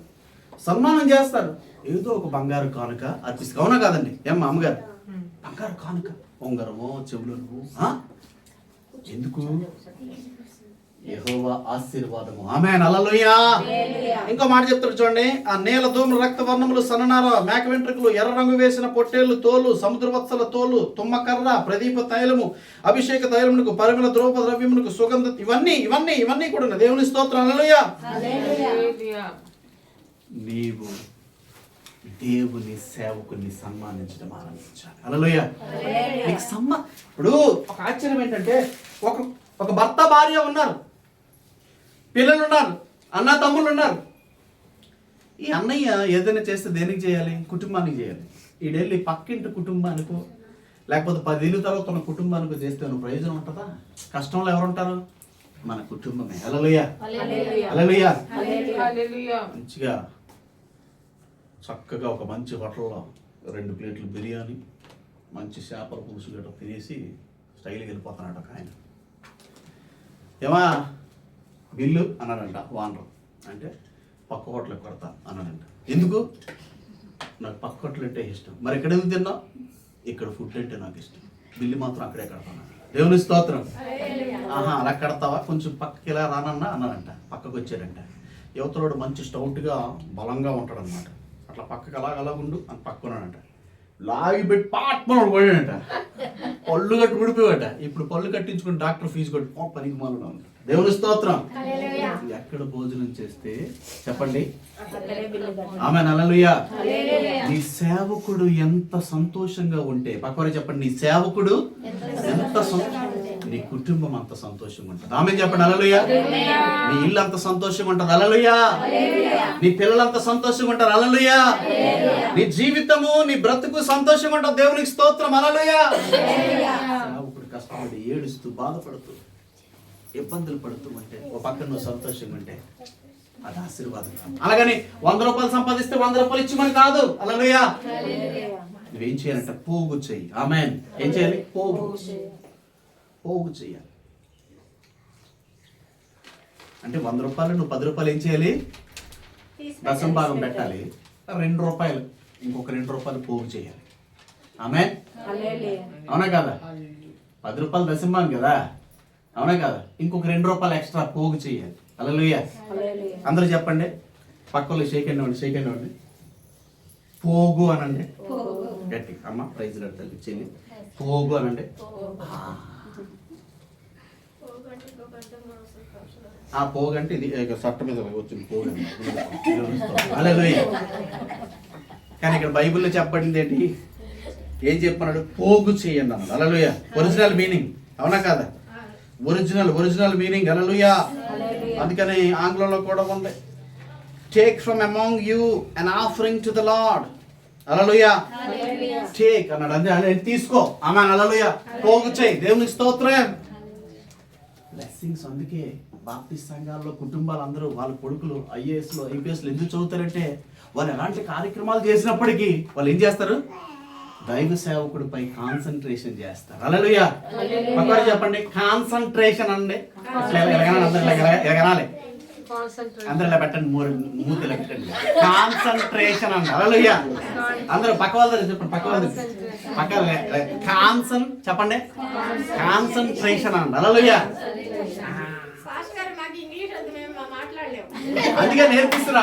సన్మానం చేస్తారు, ఏదో ఒక బంగారు కానుక అర్పిస్తారు. అవునా కాదండి? ఏమ్మా అమ్మగారు? బంగారు కానుక, ఉంగరమో చెవులను. ఎందుకు? యెహోవా ఆశీర్వాదము. ఆమేన్, హల్లెలూయా. ఇంకో మాట చెప్తాడు చూడండి. ఆ నీల ధూమ్ర రక్త వర్ణములు, సన్ననార, మేక వెంట్రుకలు, ఎర్ర రంగు వేసిన పొట్టేళ్లు తోలు, సముద్రవత్సల తోలు, తుమ్మకర్ర, ప్రదీప తైలము, అభిషేక తైలమునకు, పరిమళ ద్రౌప ద్రవ్యమునకు, సుగంధ, ఇవన్నీ కూడా ఉన్నాయి. దేవుని స్తోత్రం, హల్లెలూయా. నీవు దేవుని సేవకుని సన్మానించడం ఆరంభించాలి. హల్లెలూయా. ఇప్పుడు ఒక ఆశ్చర్యం ఏంటంటే, ఒక భర్త భార్య ఉన్నారు, పిల్లలు ఉన్నారు, అన్న తమ్ముళ్ళు ఉన్నారు. ఈ అన్నయ్య ఏదైనా చేస్తే దేనికి చేయాలి? కుటుంబానికి చేయాలి. ఈడెళ్ళి పక్కింటి కుటుంబానికో లేకపోతే 10 ఏళ్ళ తర్వాత ఉన్న కుటుంబానికో చేస్తే ప్రయోజనం ఉంటుందా? కష్టంలో ఎవరుంటారు? మన కుటుంబమే. హల్లెలూయా, హల్లెలూయా. మంచిగా చక్కగా ఒక మంచి హోటల్లో 2 ప్లేట్లు బిర్యానీ, మంచి చేపల పులుసు గట్రా తినేసి స్టైల్గా వెళ్ళిపోతున్నాడు ఒక ఆయన. ఏమా బిల్లు అన్నాడంట ఓనర్. అంటే పక్క హోటల్కి కొడతా అన్నాడంట. ఎందుకు? నాకు పక్క హోటల్ అంటే ఇష్టం. మరి ఇక్కడ ఎందుకు తిన్నావు? ఇక్కడ ఫుడ్ అంటే నాకు ఇష్టం, బిల్లు మాత్రం అక్కడే కడతాను. దేవుని స్తోత్రం. అలా కడతావా, కొంచెం పక్కకి ఇలా రానన్నా అన్నాడంట. పక్కకు వచ్చాడంట. యువతలోడు మంచి స్టౌట్గా బలంగా ఉంటాడు అనమాట. అట్లా పక్కకి అలా ఉండు అని పక్కన్నాడంట. లాగి పెట్టి పాట్మను పోయాడంట. పళ్ళు కట్టి ఊడిపోయాట. ఇప్పుడు పళ్ళు కట్టించుకుని డాక్టర్ ఫీజు కొట్టి పనికి మాలను ఉంటాడు. దేవుని స్తోత్రం. ఎక్కడ భోజనం చేస్తే చెప్పండి, ఆమేన్, హల్లెలూయా. నీ సేవకుడు ఎంత సంతోషంగా ఉంటే, పక్కవారు చెప్పండి, నీ సేవకుడు ఎంత, నీ కుటుంబం అంత సంతోషంగా ఉంటుంది. ఆమేన్ చెప్పండి, హల్లెలూయా. నీ ఇల్లు అంత సంతోషంగా ఉంటుంది. హల్లెలూయా. నీ పిల్లలు అంత సంతోషంగా ఉంటారు. హల్లెలూయా. నీ జీవితము, నీ బ్రతుకు సంతోషంగా ఉంటుంది. దేవునికి స్తోత్రం, హల్లెలూయా. సేవకుడు కష్టపడి ఏడుస్తూ బాధపడుతూ ఇబ్బందులు పడుతూ ఉంటే ఒక పక్కన నువ్వు సంతోషంగా ఉంటే అది ఆశీర్వాదం కాదు. అలాగని 100 రూపాయలు సంపాదిస్తే 100 రూపాయలు ఇచ్చిమని కాదు. హల్లెలూయా. నువ్వేం చేయాలంటే పోగు చెయ్యి. ఆమేన్. ఏం చేయాలి? పోగు చేయాలి. అంటే 100 రూపాయలు నువ్వు 10 రూపాయలు ఏం చేయాలి? దశం భాగం పెట్టాలి. 2 రూపాయలు ఇంకొక 2 రూపాయలు పోగు చేయాలి. ఆమేన్. అవునా కదా? 10 రూపాయలు దశం భాగం కదా, అవునా కదా? ఇంకొక 2 రూపాయలు ఎక్స్ట్రా పోగు చేయాలి. హల్లెలూయా. అందరూ చెప్పండి, పక్కలో షేక్ అండి పోగు అనండి గట్టి. అమ్మ ప్రైజ్ తల్లి చెల్లి పోగు అనండి. ఆ పోగు అంటే ఇది సట్ట మీద వచ్చింది పోగు. హల్లెలూయా. కానీ ఇక్కడ బైబిల్లో చెప్పబడింది ఏంటి? ఏం చెప్పన్నాడు? పోగు చేయండి అన్నాడు. హల్లెలూయా. ఒరిజినల్ మీనింగ్, అవునా కాదా? Original meaning. హల్లెలూయా. అందుకని ఆంగ్లంలో కూడా ఉంది, take from among you an offering to the Lord. Hallelujah. Take అన్నాడు, అంటే తీసుకో. ఆమేన్. హల్లెలూయా. పోగు చేయి. దేవునికి స్తోత్రం. బ్లెస్సింగ్స్. అందుకే బాప్టిస్ట్ సంఘాల్లో కుటుంబాలందరూ వాళ్ళ కొడుకులు ఐఏఎస్లు ఐపీఎస్లు ఎందుకు చదువుతారంటే వాళ్ళు ఎలాంటి కార్యక్రమాలు చేసినప్పటికీ వాళ్ళు ఏం చేస్తారు? దైవ సేవకుడిపై కాన్సన్ట్రేషన్ చేస్తారు. హల్లెలూయా. ఒకరు చెప్పండి, కాన్సన్ట్రేషన్ అండి. ఎలాగనాలి? అందరూ ఇలా పెట్టండి, మూతిలో పెట్టండి. కాన్సన్ట్రేషన్ అండి. హల్లెలూయా. అందరూ పక్క వాళ్ళ చెప్పండి, పక్క చెప్పండి, కాన్సన్ట్రేషన్ అండి. హల్లెలూయా. అందుకే నేర్పిస్తున్నా,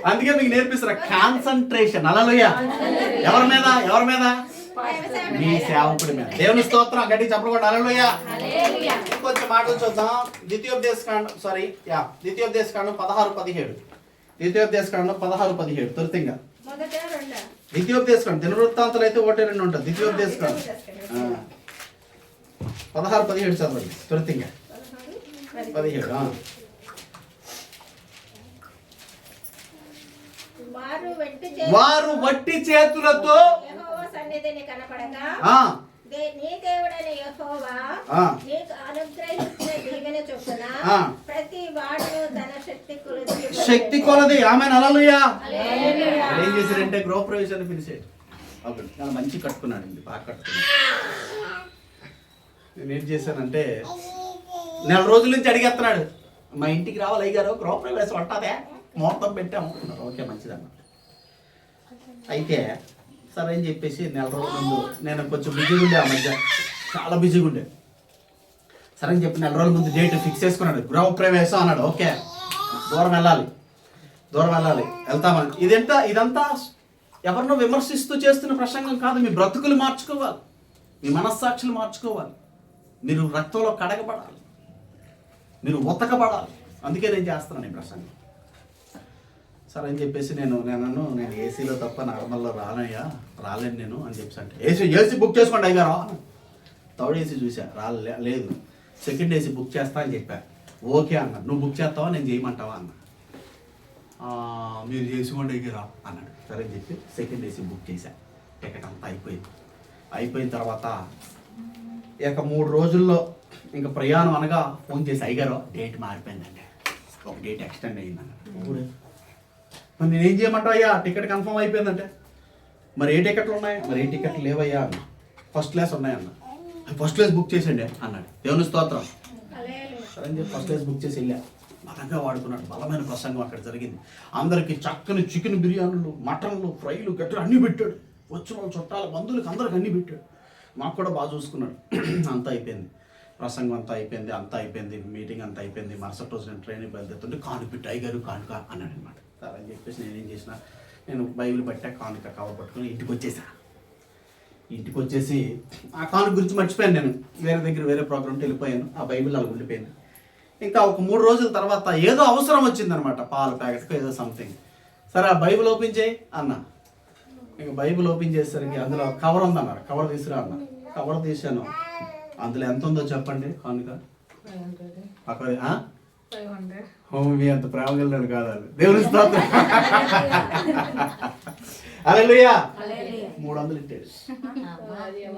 అందుకే మీకు నేర్పిస్తున్నా కాన్సన్ట్రేషన్. హల్లెలూయా. ఎవరి మీద? మీ సేవకుడి మీద. దేవుని స్తోత్రం. గట్టి చెప్పకూడదు. హల్లెలూయా. కొంచెం మాటలు చూద్దాం. ద్వితీయోపదేశకాండం 16:17. ద్వితీయోపదేశకాండం 16:17 త్వరితంగా. ద్వితీయోపదేశకాండం దినవృత్తాంతాలు అయితే 1-2 ఉంటుంది. ద్వితీయోపదేశకాండం 16:17 చదవండి త్వరితంగా. 17. వారు వట్టి చేతులతో యెహోవా సన్నిధిని కనపడగా నీ దేవుడైన యెహోవా నీకు అనుగ్రహించిన దీవెన చొప్పున ప్రతి వాడు తన శక్తి కొలది. ఆమేన్. హల్లెలూయా. ఏం చేశారంటే గృహప్రవేశాన్ని పిలిచాడు. అప్పుడు చాలా మంచి కట్టుకున్నాడు, బాగా కట్టుకున్నాడు. నేనేం చేశానంటే 4 రోజుల నుంచి అడిగేస్తున్నాడు, మా ఇంటికి రావాలి అయ్యారు, గృహప్రవేశం అంటాదే, ముహూర్తం పెట్టాము. ఓకే మంచిదన్న. అయితే సరే అని చెప్పేసి 4 రోజుల ముందు నేను కొంచెం బిజీగా ఉండే, ఆ మధ్య చాలా బిజీగా ఉండే. సరే అని చెప్పి 4 రోజుల ముందు డేట్ ఫిక్స్ చేసుకున్నాడు. గృహప్రవేశం అన్నాడు. ఓకే, దూరం వెళ్ళాలి, వెళ్తామని. ఇదంతా ఎవరినో విమర్శిస్తూ చేస్తున్న ప్రసంగం కాదు. మీ బ్రతుకులు మార్చుకోవాలి, మీ మనస్సాక్షులు మార్చుకోవాలి, మీరు రక్తంలో కడగబడాలి, మీరు ఉతకబడాలి. అందుకే నేను చేస్తున్నాను ఈ ప్రసంగం. సరే అని చెప్పేసి నేను ఏసీలో తప్ప నార్మల్లో రాలేను నేను అని చెప్పేసి అంటే ఏసీ బుక్ చేసుకోండి అయ్యారా. థర్డ్ ఏసీ చూసా, లేదు, సెకండ్ ఏసీ బుక్ చేస్తా అని చెప్పా. ఓకే అన్న. నువ్వు బుక్ చేస్తావా, నేను చేయమంటావా అన్న. మీరు చేసుకోండి అయ్యారా అన్నాడు. సరే అని చెప్పి సెకండ్ ఏసీ బుక్ చేశా. టికెట్ అంతా అయిపోయిన తర్వాత ఇక 3 రోజుల్లో ఇంకా ప్రయాణం అనగా ఫోన్ చేసి, అయ్యారో డేట్ మారిపోయిందండి, ఒక డేట్ ఎక్స్టెండ్ అయ్యిందన్న. మరి నేనేం చేయమంటావు అయ్యా, టికెట్ కన్ఫర్మ్ అయిపోయిందంటే. మరి ఏ టికెట్లు ఉన్నాయి? మరి ఏ టికెట్లు లేవయ్యా అన్న. ఫస్ట్ క్లాస్ ఉన్నాయన్న. ఫస్ట్ క్లాస్ బుక్ చేసండి అన్నాడు. దేవుని స్తోత్రం. సరే అని చెప్పి ఫస్ట్ క్లాస్ బుక్ చేసి వెళ్ళా. బలంగా వాడుకున్నాడు. బలమైన ప్రసంగం అక్కడ జరిగింది. అందరికి చక్కని చికెన్ బిర్యానీలు, మటన్లు, ఫ్రైలు, గట్టలు అన్నీ పెట్టాడు. వచ్చిన వాళ్ళు చుట్టాల బంధువులకు అందరికి అన్నీ పెట్టాడు. మాకు కూడా బాగా చూసుకున్నాడు. అంతా అయిపోయింది, ప్రసంగం అంతా అయిపోయింది, మీటింగ్ అంతా అయిపోయింది. మరుసటి రోజు నేను ట్రైన్కి బయలుదేరుతుంటే కానుక టైగరు కానుక అన్నాడు అనమాట. సరే అని చెప్పేసి నేనేం చేసిన, నేను బైబిల్ పట్టా, కానుక కవర్ పట్టుకుని ఇంటికి వచ్చేసి ఆ కానుక గురించి మర్చిపోయాను. నేను వేరే ప్రోగ్రామ్కి వెళ్ళిపోయాను. ఆ బైబిల్ అలా ఉండిపోయింది. ఇంకా ఒక 3 రోజుల తర్వాత ఏదో అవసరం వచ్చిందనమాట, పాల ప్యాకెట్కి ఏదో సంథింగ్. సరే ఆ బైబిల్ ఓపెన్ చేయి అన్న. ఇంకా బైబిల్ ఓపెన్ చేసేసరికి అందులో కవర్ ఉందన్నారు. కవర్ తీసుకురా అన్న. కవర్ తీసాను. అందులో ఎంత ఉందో చెప్పండి కానుక. అక్కడ మీ అంత ప్రేమ కలిగినాడు కాదు. దేవుని స్తోత్రం. హల్లెలూయా. హల్లెలూయా. 300 ఇట్టాడు,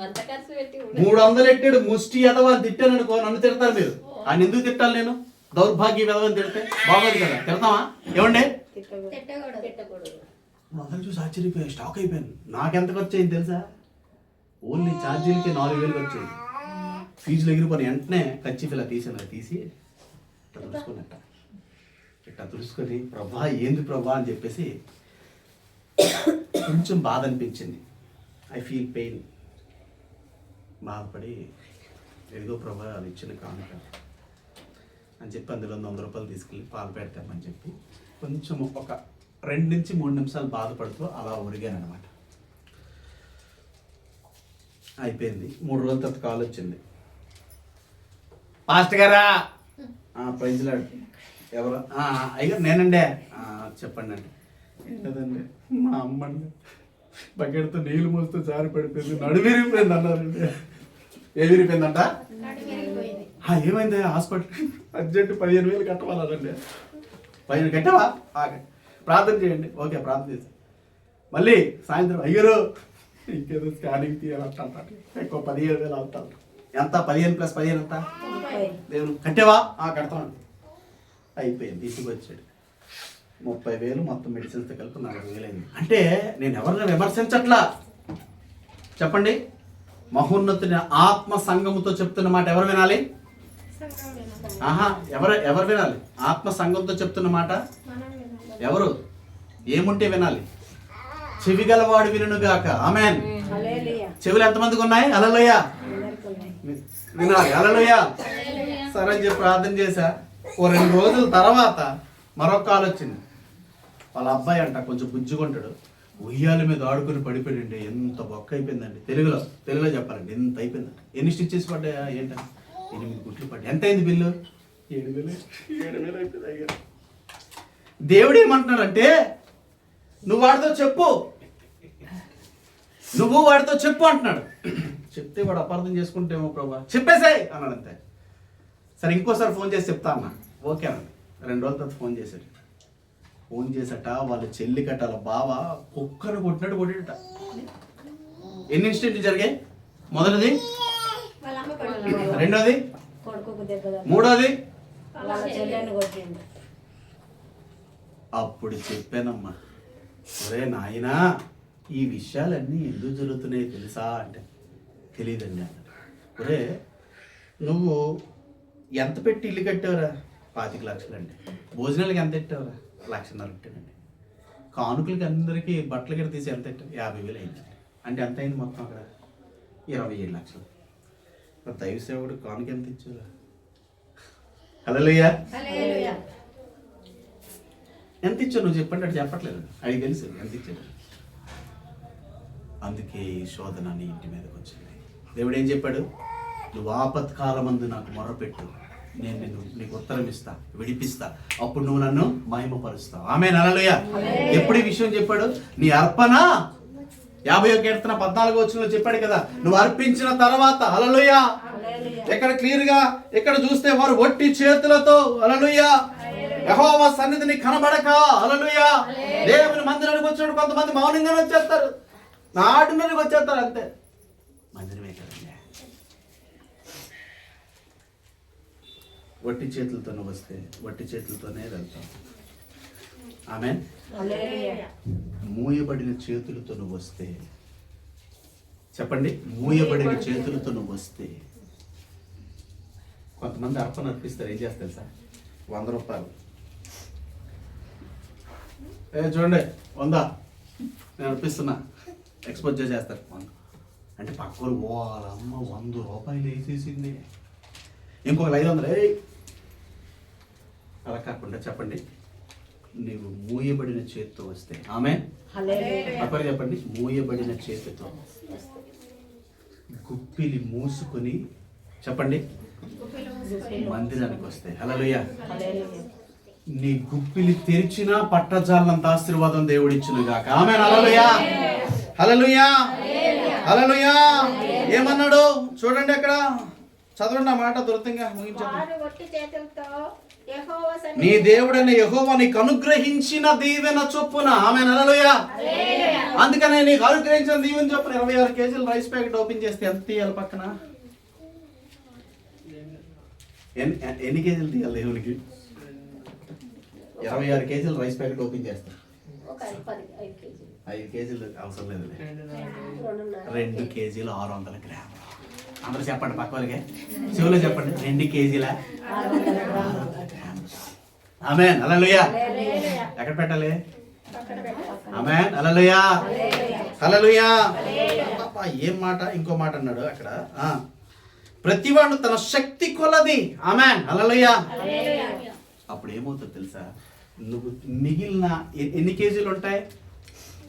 అంత ఖర్చు పెట్టి 300 ఎట్టాడు. ముష్టి ఎదవ అని తిట్టాను అనుకో, నన్ను తిడతారు మీరు. ఆయన ఎందుకు తిట్టాలి నేను? దౌర్భాగ్య ఎదవని తిడితే బాగోదు కదా, తిడతామా? ఏమండి? తిట్టకూడదు. 300 చూసి ఆశ్చర్యపోయాను, స్టాక్ అయిపోయాను. నాకెంత ఖర్చు అయింది తెలుసా? ఓన్లీ ఛార్జీలకి 4000 ఖర్చు అయింది. ఫీజులు ఎగిరిపోయి వెంటనే ఖర్చు ఇలా తీసాను, అది తీసి ఇట్లా తుడుచుకున్నట్ట, ఇట్లా తుడుచుకొని ప్రభా ఏంది ప్రభా అని చెప్పేసి కొంచెం బాధ అనిపించింది. I feel pain. బాధపడి ఎదిగో ప్రభా అది ఇచ్చిన కానుక అని చెప్పి అందులో 100 రూపాయలు తీసుకెళ్ళి పాలు పెడతామని చెప్పి కొంచెం ఒక 2 నుంచి 3 నిమిషాలు బాధపడుతూ అలా ఒరిగాను అనమాట. అయిపోయింది. 3 రోజుల తర్వాత కాల్ వచ్చింది. పాస్టర్ గారా? ప్రైజ్లాడు. ఎవరు? అయ్యో నేనండి. చెప్పండి అండి. ఏంటదండి? మా అమ్మండి బకెట్తో నీళ్ళు మోస్తూ జారి పడిపోయింది, నడుము విరిగిపోయింది అన్నారండి. ఏ విరిగిపోయిందంట? ఏమైంది? Hospital urgent 15,000 కట్టవాలండి. 15 కట్టావా? ప్రార్థన చేయండి. ఓకే, ప్రార్థన చేసి మళ్ళీ సాయంత్రం అయ్యారు ఇంకేదో స్కానింగ్ తీయాలంట, ఎక్కువ 17,000 అవుతారు. ఎంత? 15 + 15 ఎంత? దేవుడు కట్టావా? కడతాను. అయిపోయింది. ఇంటికి వచ్చాడు. 30,000 మొత్తం మెడిసిన్స్తో కలిపి 40,000 అయింది. అంటే నేను ఎవరిని విమర్శించట్లా, చెప్పండి. మహోన్నతుని ఆత్మ సంఘముతో చెప్తున్న మాట ఎవరు వినాలి? ఎవరు వినాలి? ఆత్మ సంఘంతో చెప్తున్న మాట ఎవరు? ఏముంటే వినాలి? చెవి గలవాడు వినుగాక. ఆమేన్. చెవులు ఎంతమందికి ఉన్నాయి? హల్లెలూయా. వినాలి. హల్లెలూయా. సరే అని చెప్పి ప్రార్థన చేశా. ఓ 2 రోజుల తర్వాత మరొక కాల్ వచ్చింది. వాళ్ళ అబ్బాయి అంట కొంచెం బుజ్జుకుంటాడు, ఉయ్యాల మీద ఆడుకుని పడిపోయింది. ఎంత బొక్క అయిపోయిందండి. తెలుగులో చెప్పాలండి, ఎంత అయిపోయిందండి. ఎన్ని స్టిచ్చెస్ పడ్డాయా ఏంటంటే? 8 గుట్లు పడ్డాయి. ఎంత అయింది బిల్లు? 7,000 అయిపోయింది. అయ్యా, దేవుడు ఏమంటున్నాడంటే నువ్వు వాడితో చెప్పు, నువ్వు వాడితో చెప్పు అంటున్నాడు. చెప్తే వాడు అపార్థం చేసుకుంటేమో ప్రభా చెప్పేసాయి అన్నాడు. అంతే. సరే ఇంకోసారి ఫోన్ చేసి చెప్తా అన్నా. ఓకే అన్నాడు. 2 రోజుల తర్వాత ఫోన్ చేశాడు. ఫోన్ చేసట వాళ్ళ చెల్లి కట్టాల బావ కుక్కను కొట్టినట్టు కొట్టినట. ఎన్ని ఇన్సిడెంట్లు జరిగాయి? మొదటిది, రెండోది, మూడోది. అప్పుడు చెప్పానమ్మా, ఒరే నాయనా ఈ విషయాలన్నీ ఎందుకు జరుగుతున్నాయి తెలుసా అంటే, తెలియదండి అన్నాడు. ఒరే నువ్వు ఎంత పెట్టి ఇల్లు కట్టావురా? 25 లక్షలు అండి. భోజనాలకి ఎంత పెట్టావురా? 1,50,000 పెట్టానండి. కానుకలకి అందరికీ బట్టలు గిట్ట తీసి ఎంత పెట్టాను? 50,000 అయిందండి. అంటే ఎంత అయింది మొత్తం అక్కడ? 27 లక్షలు. దైవ సేవకుడు కానుక ఎంత ఇచ్చారా? హల్లెలూయా. ఎంత ఇచ్చావు నువ్వు చెప్పండి అంటే చెప్పట్లేదు. అది తెలుసు ఎంత ఇచ్చాడు. అందుకే ఈ శోధన నీ ఇంటి మీదకి వచ్చింది. దేవుడు ఏం చెప్పాడు? నువ్వు ఆపత్కాలమందు నాకు మొర్రపెట్టు, నేను నీకు ఉత్తరం ఇస్తా, విడిపిస్తా, అప్పుడు నువ్వు నన్ను మహిమపరుస్తావు. ఆమేన్. హల్లెలూయా. ఎప్పుడు ఈ విషయం చెప్పాడు? నీ అర్పణ 51 కీర్తన 14వ వచనంలో చెప్పాడు కదా, నువ్వు అర్పించిన తర్వాత. హల్లెలూయా. ఎక్కడ క్లియర్ గా ఇక్కడ చూస్తే వారు ఒట్టి చేతులతో, హల్లెలూయా, యెహోవా సన్నిధిని కనబడక, హల్లెలూయా, దేవుని మందిరానికి వచ్చినప్పుడు కొంతమంది మౌనంగానే వచ్చేస్తారు, నాటునరికి వచ్చేస్తారు, అంతే. మందిరమే కదండి. వట్టి చేతులతో వస్తే వట్టి చేతులతోనే వెళ్తాం. ఆమేన్. మూయబడిన చేతులతో నువ్వు వస్తే, చెప్పండి, మూయబడిన చేతులతో నువ్వు వస్తే. కొంతమంది అర్పణ అర్పిస్తారు. ఏం చేస్తారు సార్? 100 రూపాయలు. చూడండి 100 నేను అర్పిస్తున్నా, ఎక్స్పోజ్ చేసేస్తారు. అంటే పక్కలు వాళ్ళమ్మ 100 రూపాయలు వేసేసింది, ఇంకొక 500. అలా కాకుండా చెప్పండి, నీవు మూయబడిన చేతితో వస్తే. ఆమేన్. అక్కడ చెప్పండి, మూయబడిన చేతితో గుప్పిలి మూసుకొని, చెప్పండి, మందిరానికి వస్తే. హల్లెలూయా. నీ గుప్పిలి తెరిచినా పట్టజాలంత ఆశీర్వాదం దేవుడు ఇచ్చును గాక. ఆమేన్. హల్లెలూయా. హల్లెలూయా. హల్లెలూయా. ఏమన్నాడు చూడండి అక్కడ, చదవండి ఆ మాట దృఢంగా ముగించండి. వారు ఒట్టి చేతులతో యెహోవా నీ సన్నిధిని దేవుడైన యెహోవా నీకు అనుగ్రహించిన దీవెన చొప్పున. ఆమేన్, హల్లెలూయా. అందుకనే నీకు అనుగ్రహించిన దీవెన చొప్పున 26 కేజీలు రైస్ ప్యాకెట్ ఓపెన్ చేస్తే ఎంత తీయాలి పక్కన? ఎన్ని కేజీలు తీయాలి దేవునికి? 26 కేజీలు రైస్ ప్యాకెట్ ఓపెన్ చేస్తాం. ఒక 5 కేజీలు 5 కేజీలు అవసరం లేదు. 2.5 2 కేజీలు 600 గ్రాములు. అందరూ చెప్పండి, పక్క వాళ్ళకి చెవులో చెప్పండి. 2 కేజీల 600 గ్రాములు. ఆమేన్, హల్లెలూయా. ఎక్కడ పెట్టాలి? ఆమేన్, హల్లెలూయా, హల్లెలూయా. అబ్బా, ఏం మాట! ఇంకో మాట అన్నాడు అక్కడ. ప్రతివాడు తన శక్తి కొలది. ఆమేన్, హల్లెలూయా. అప్పుడు ఏమవుతుందో తెలుసా? నువ్వు మిగిలిన ఎన్ని కేజీలు ఉంటాయి?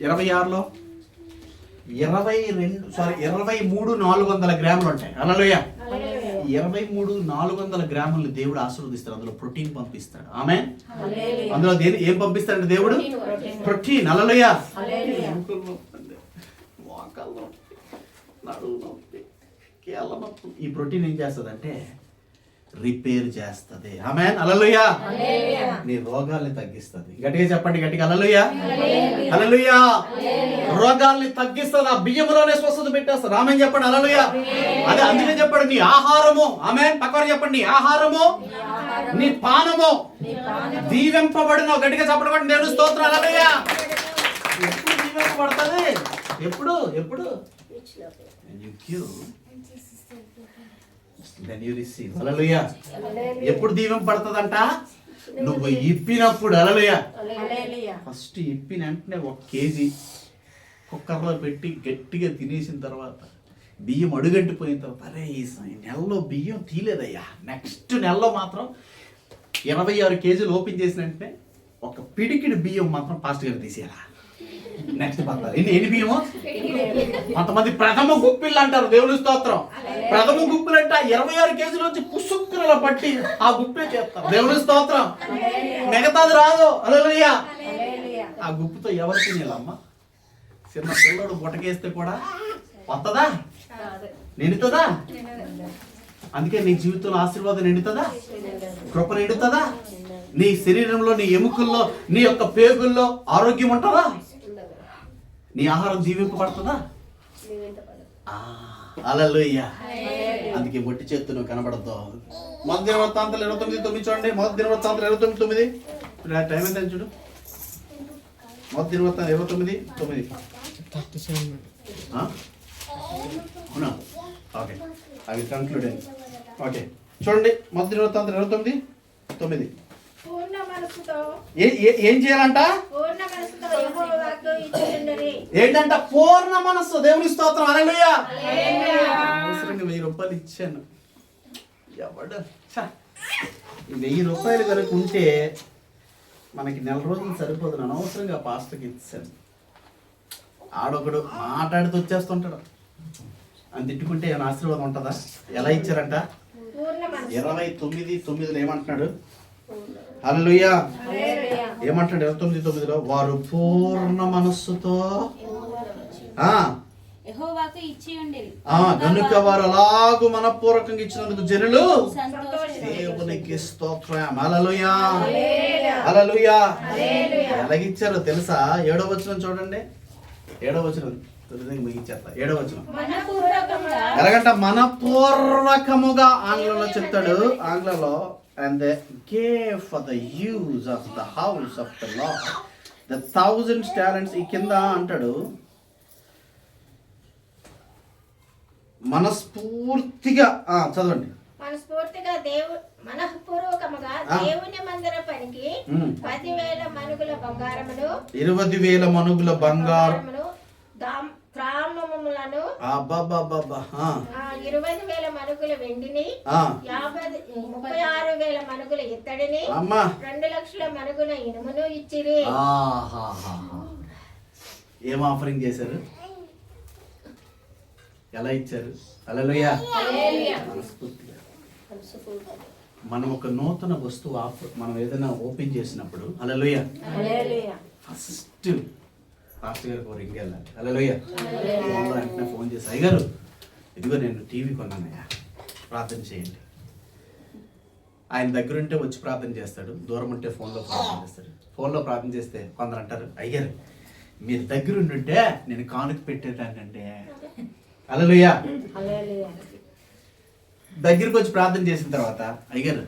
26లో 23,400 గ్రాములు ఉంటాయి. హల్లెలూయా. 23,400 గ్రాములు దేవుడు ఆశీర్వదిస్తాడు. అందులో ప్రోటీన్ పంపిస్తాడు. ఆమేన్. అందులో ఏం పంపిస్తాడు దేవుడు? ప్రోటీన్. హల్లెలూయా. మోకాళ్ళ నొప్పి, నడుము నొప్పి, కీళ్ళ నొప్పి. ఈ ప్రోటీన్ ఏం చేస్తుందంటే రిపేర్ చేస్తుంది. ఆమేన్, హల్లెలూయా. నీ రోగాల్ని తగ్గిస్తుంది. గట్టిగా చెప్పండి, గట్టిగా హల్లెలూయా, హల్లెలూయా. రోగాల్ని తగ్గిస్తుంది. ఆ బియ్యంలోనే స్వస్థత పెట్టేస్తుంది. ఆమేన్ చెప్పండి, హల్లెలూయా. అదే అందుకే చెప్పండి, నీ ఆహారము. ఆమేన్. పక్కన చెప్పండి, నీ ఆహారము, నీ పానము దీవింపబడిన. గట్టిగా చెప్పండి, దేవుని స్తోత్రం, హల్లెలూయా. ఎప్పుడు దీవింపబడుతుంది? ఎప్పుడు? You give, then you receive. హల్లెలూయా. ఎప్పుడు దీవెన పడుతుందంట? నువ్వు ఇప్పినప్పుడు. హల్లెలూయా. ఫస్ట్ ఇప్పిన వెంటనే 1 కేజీ కుక్కర్లో పెట్టి గట్టిగా తినేసిన తర్వాత బియ్యం అడుగంటిపోయిన తర్వాత, అరే ఈ నెలలో బియ్యం తీలేదయ్యా, నెక్స్ట్ నెలలో మాత్రం 26 కేజీలు ఓపెన్ చేసిన వెంటనే 1 పిడికిడి బియ్యం మాత్రం ఫాస్ట్ గా తీసేయాలా. నెక్స్ట్ పడతారు. ఎన్ని బియ్యము? కొంతమంది ప్రథమ గుప్పిళ్ళు అంటారు. దేవుని స్తోత్రం. ప్రథమ గుప్పిలు అంటే 26 కేజీల నుంచి పుసుక్కుల పట్టి ఆ గుప్పే చేస్తారు. దేవుని స్తోత్రం. మిగతాది రాదు. హల్లెలూయా. ఆ గుప్పుతో ఎవరు తినేయాలమ్మా? చిన్న పిల్లడు బుట్టకేస్తే కూడా వస్తుందా? నిండుతుందా? అందుకే నీ జీవితంలో ఆశీర్వాదం నిండుతుందా? కృప నిండుతుందా? నీ శరీరంలో, నీ ఎముకల్లో, నీ యొక్క పేగుల్లో ఆరోగ్యం ఉంటుందా? నీ ఆహారం దీవింపబడుతుందా? హల్లెలూయా. అందుకే మొట్టి చేత్తు నువ్వు కనబడద్దు. మొదటి దినవృత్తాంతాలు 29:9 చూడండి. మొదటి దినవృత్తాంతాలు 29:9. టైం ఎంత చూడు. మొదటి దినవృత్తాంతం 29:9. అవునా? ఓకే, అవి కన్క్లూడ్ అయింది. ఓకే, చూడండి. మొదటి దినవృత్తాంతం 29:9. పూర్ణ మనసుతో ఏం చేయాలంట? పూర్ణ మనసుతో యెహోవాకు ఇచ్చుచుండుడి. ఏంటంట? పూర్ణ మనస్సు. దేవుని స్తోత్రం, హల్లెలూయా. అవసరంగా 1000 రూపాయలు ఇచ్చాను. ఎవడు 1000 రూపాయలు కనుక ఉంటే మనకి నెల రోజులు సరిపోదు. అనవసరంగా పాస్టర్కి ఇచ్చాను. ఆడొకడు మాట్లాడుతూ వచ్చేస్తుంటాడు. అని తిట్టుకుంటే ఏమైనా ఆశీర్వాదం ఉంటుందా? ఎలా ఇచ్చారంట? 29:9 ఏమంటున్నాడు? హల్లెలూయా. ఏమంటాడు? 29:9లో వారు పూర్ణ మనస్సుతో యెహోవాకు ఇచ్చి ఉండేది. గనుక వారు అలాగూ మనపూర్వకంగా ఇచ్చినందుకు జనులు సంతోషించెదరు. దేవునికి స్తోత్రం. హల్లెలూయా, హల్లెలూయా. ఎలాగిచ్చారో తెలుసా? 7వ వచనం చూడండి. 7వ వచనం ముగించేస్తా. 7వ వచనం ఎలాగంట? మనపూర్వకముగా. ఆంగ్లంలో చెప్తాడు. ఆంగ్లంలో and they gave for the use of the house of the Lord the 1,000 talents. ఈ కింద అంటాడు మనస్ఫూర్తిగా. చదవండి. మనఃపూర్వకముగా దేవుని మందిర పనికి 10,000 మణుగుల బంగారమును 20,000 మణుగుల బంగారమును త్రామములను 20,000 మణుగుల వెండిని 36,000 మణుగుల ఇత్తడిని 2 లక్షల మణుగుల ఇనుమును ఇచ్చిరి. ఏం ఆఫరింగ్ చేశారు? ఎలా ఇచ్చారు? హల్లెలూయా. మనం ఒక నూతన వస్తువు మనం ఏదైనా ఓపెన్ చేసినప్పుడు హల్లెలూయా ఫస్ట్ పాస్టర్ గారికి ఒక రింగ్ వెళ్ళాలి. హల్లెలూయా. వెంటనే ఫోన్ చేసి, అయ్యగారు ఇదిగో నేను టీవీ కొన్నానయ్యా, ప్రార్థన చేయండి. ఆయన దగ్గర ఉంటే వచ్చి ప్రార్థన చేస్తాడు, దూరం ఉంటే ఫోన్లో ప్రార్థన చేస్తాడు. ఫోన్లో ప్రార్థన చేస్తే కొందరు అంటారు, అయ్యారు మీరు దగ్గర ఉంటుంటే నేను కానుక పెట్టేదాన్నంటే. హల్లెలూయా. దగ్గరికి వచ్చి ప్రార్థన చేసిన తర్వాత, అయ్యారు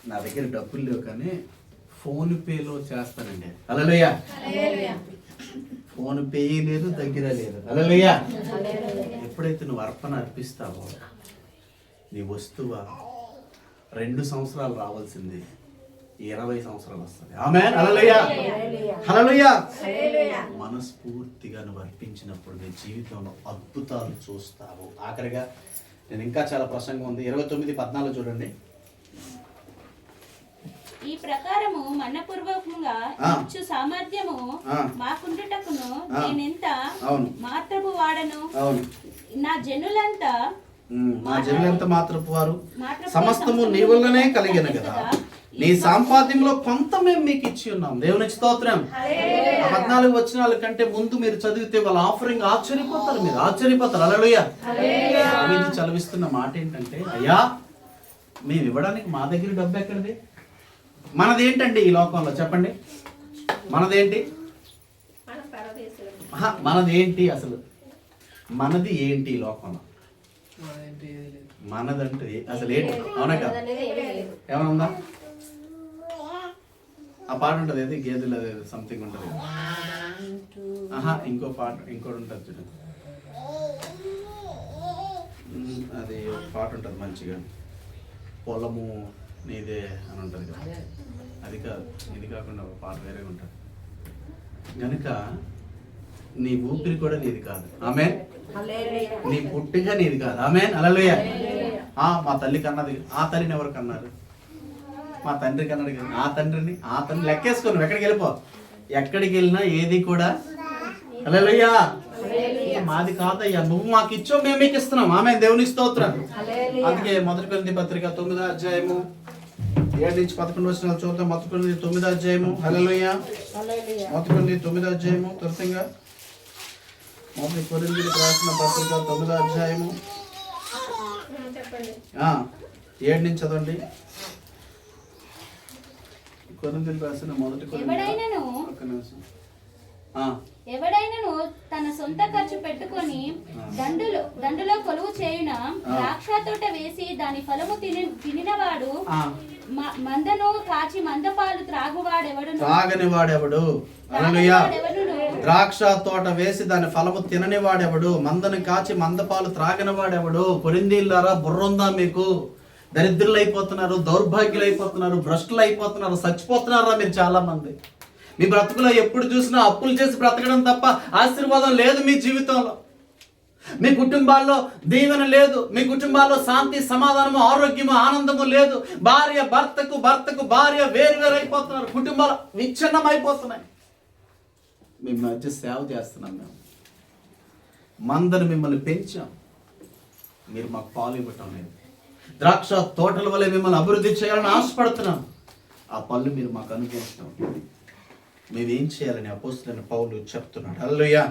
నా దగ్గర డబ్బులు లేవు కానీ ఫోన్ పేలో చేస్తానండి. హల్లెలూయా. ఫోన్ పే లేదు, దగ్గర లేదు. హల్లెలూయా. ఎప్పుడైతే నువ్వు అర్పణ అర్పిస్తావో నీ వస్తువా 2 సంవత్సరాలు రావాల్సింది 20 సంవత్సరాలు వస్తుంది. ఆమేన్. హల్లెలూయా. హల్లెలూయా. మనస్ఫూర్తిగా నువ్వు అర్పించినప్పుడు నీ జీవితంలో అద్భుతాలు చూస్తావు. ఆఖరిగా నేను ఇంకా చాలా ప్రసంగం ఉంది, 29:14 చూడండి. ఈ ప్రకారము మనపూర్వకంగా ఇచ్చు సామర్థ్యము మాకుండుటకును నేనెంత మాత్రపు వాడను. నా జనులంతా మాత్రపు వారు, సమస్తము నీ వల్లనే కలిగిన కదా, నీ సంపాద్యంలో కొంత మేము మీకు ఇచ్చి ఉన్నాం. దేవునికి స్తోత్రం. 14 వచనాల కంటే ముందు మీరు చదివితే వాళ్ళ ఆఫరింగ్ ఆశ్చర్యపోతారు, మీరు ఆశ్చర్యపోతారు. హల్లెలూయా. దావీదు చదివిస్తున్న మాట ఏంటంటే, అయ్యా మేము ఇవ్వడానికి మా దగ్గర డబ్బు ఎక్కడిది? మనదేంటండి ఈ లోకంలో చెప్పండి? మనదేంటి? మనదేంటి అసలు? మనది ఏంటి ఈ లోకంలో? మనదంటే అసలు ఏంటి? అవునా కదా? ఏమైనా ఉందా? ఆ పాట ఉంటుంది, ఏది గేదెలు సంథింగ్ ఉంటుంది. ఇంకో పాట ఇంకోటి ఉంటుంది చూడండి, అది పాట ఉంటుంది మంచిగా, పొలము నీదే అని ఉంటుంది కదా. అది కాదు, ఇది కాకుండా ఒక పాట వేరేగా ఉంటుంది. కనుక నీ ఊపిరి కూడా నీది కాదు. ఆమేన్. నీ పుట్టిగా నీది కాదు. ఆమేన్. హల్లెలూయా. మా తల్లి కన్నది, ఆ తల్లిని ఎవరు కన్నారు? మా తండ్రి కన్నాడు కదా. ఆ తండ్రిని లెక్కేసుకో, నువ్వు ఎక్కడికి వెళ్ళిపో, ఎక్కడికి వెళ్ళినా ఏది కూడా హల్లెలూయా మాది కాదయ్యా, నువ్వు మాకు ఇచ్చో మేము మీకు ఇస్తున్నాం. ఆమేన్. దేవుని స్తోత్రం. అందుకే 1 కొరింథీ పత్రిక 9వ అధ్యాయము 7 నుంచి 11 వచనాలు చూద్దాం. 1 కొరింథీ 9వ అధ్యాయము. హల్లెలూయా. 1 కొరింథీ 9వ అధ్యాయము త్వరగా. 1 కొరింథీలకు రాసిన పత్రిక 9వ అధ్యాయము 7 నుంచి చదవండి. కొరింథీలకు రాసిన 1 కొరింథీ ఎవడైనను తన సొంత ఖర్చు పెట్టుకొని దండులో కొలువు చేయున ద్రాక్ష తోట వేసి దాని ఫలము తినినవాడు మందను కాచి మందపాలు త్రాగని వాడెవడు? హల్లెలూయా. ద్రాక్ష తోట వేసి దాని ఫలము తినని వాడెవడు? మందను కాచి మందపాలు త్రాగని వాడెవడు? కొరింథీయులారా, బుర్రుందా మీకు? దరిద్రులు అయిపోతున్నారు, దౌర్భాగ్యులు అయిపోతున్నారు, భ్రష్టులు అయిపోతున్నారు, చచ్చిపోతున్నారా మీరు చాలా మంది. మీ బ్రతుకులో ఎప్పుడు చూసినా అప్పులు చేసి బ్రతకడం తప్ప ఆశీర్వాదం లేదు మీ జీవితంలో. మీ కుటుంబాల్లో దీవెన లేదు, మీ కుటుంబాల్లో శాంతి, సమాధానము, ఆరోగ్యము, ఆనందము లేదు. భర్తకు భార్య వేరు అయిపోతున్నారు, కుటుంబాలు విచ్ఛిన్నం అయిపోతున్నాయి. మీ మధ్య సేవ చేస్తున్నాం మేము, మందను మిమ్మల్ని పెంచాం, మీరు మాకు పాలు ఇవ్వటం లేదు. ద్రాక్ష తోటల వల్ల మిమ్మల్ని అభివృద్ధి చేయాలని ఆశపడుతున్నాం, ఆ పళ్ళు మీరు మాకు అనుగ్రహించడం. మేమేం చేయాలని అపోస్తలుడైన పౌలు చెప్తున్నాడు. హల్లెలూయా.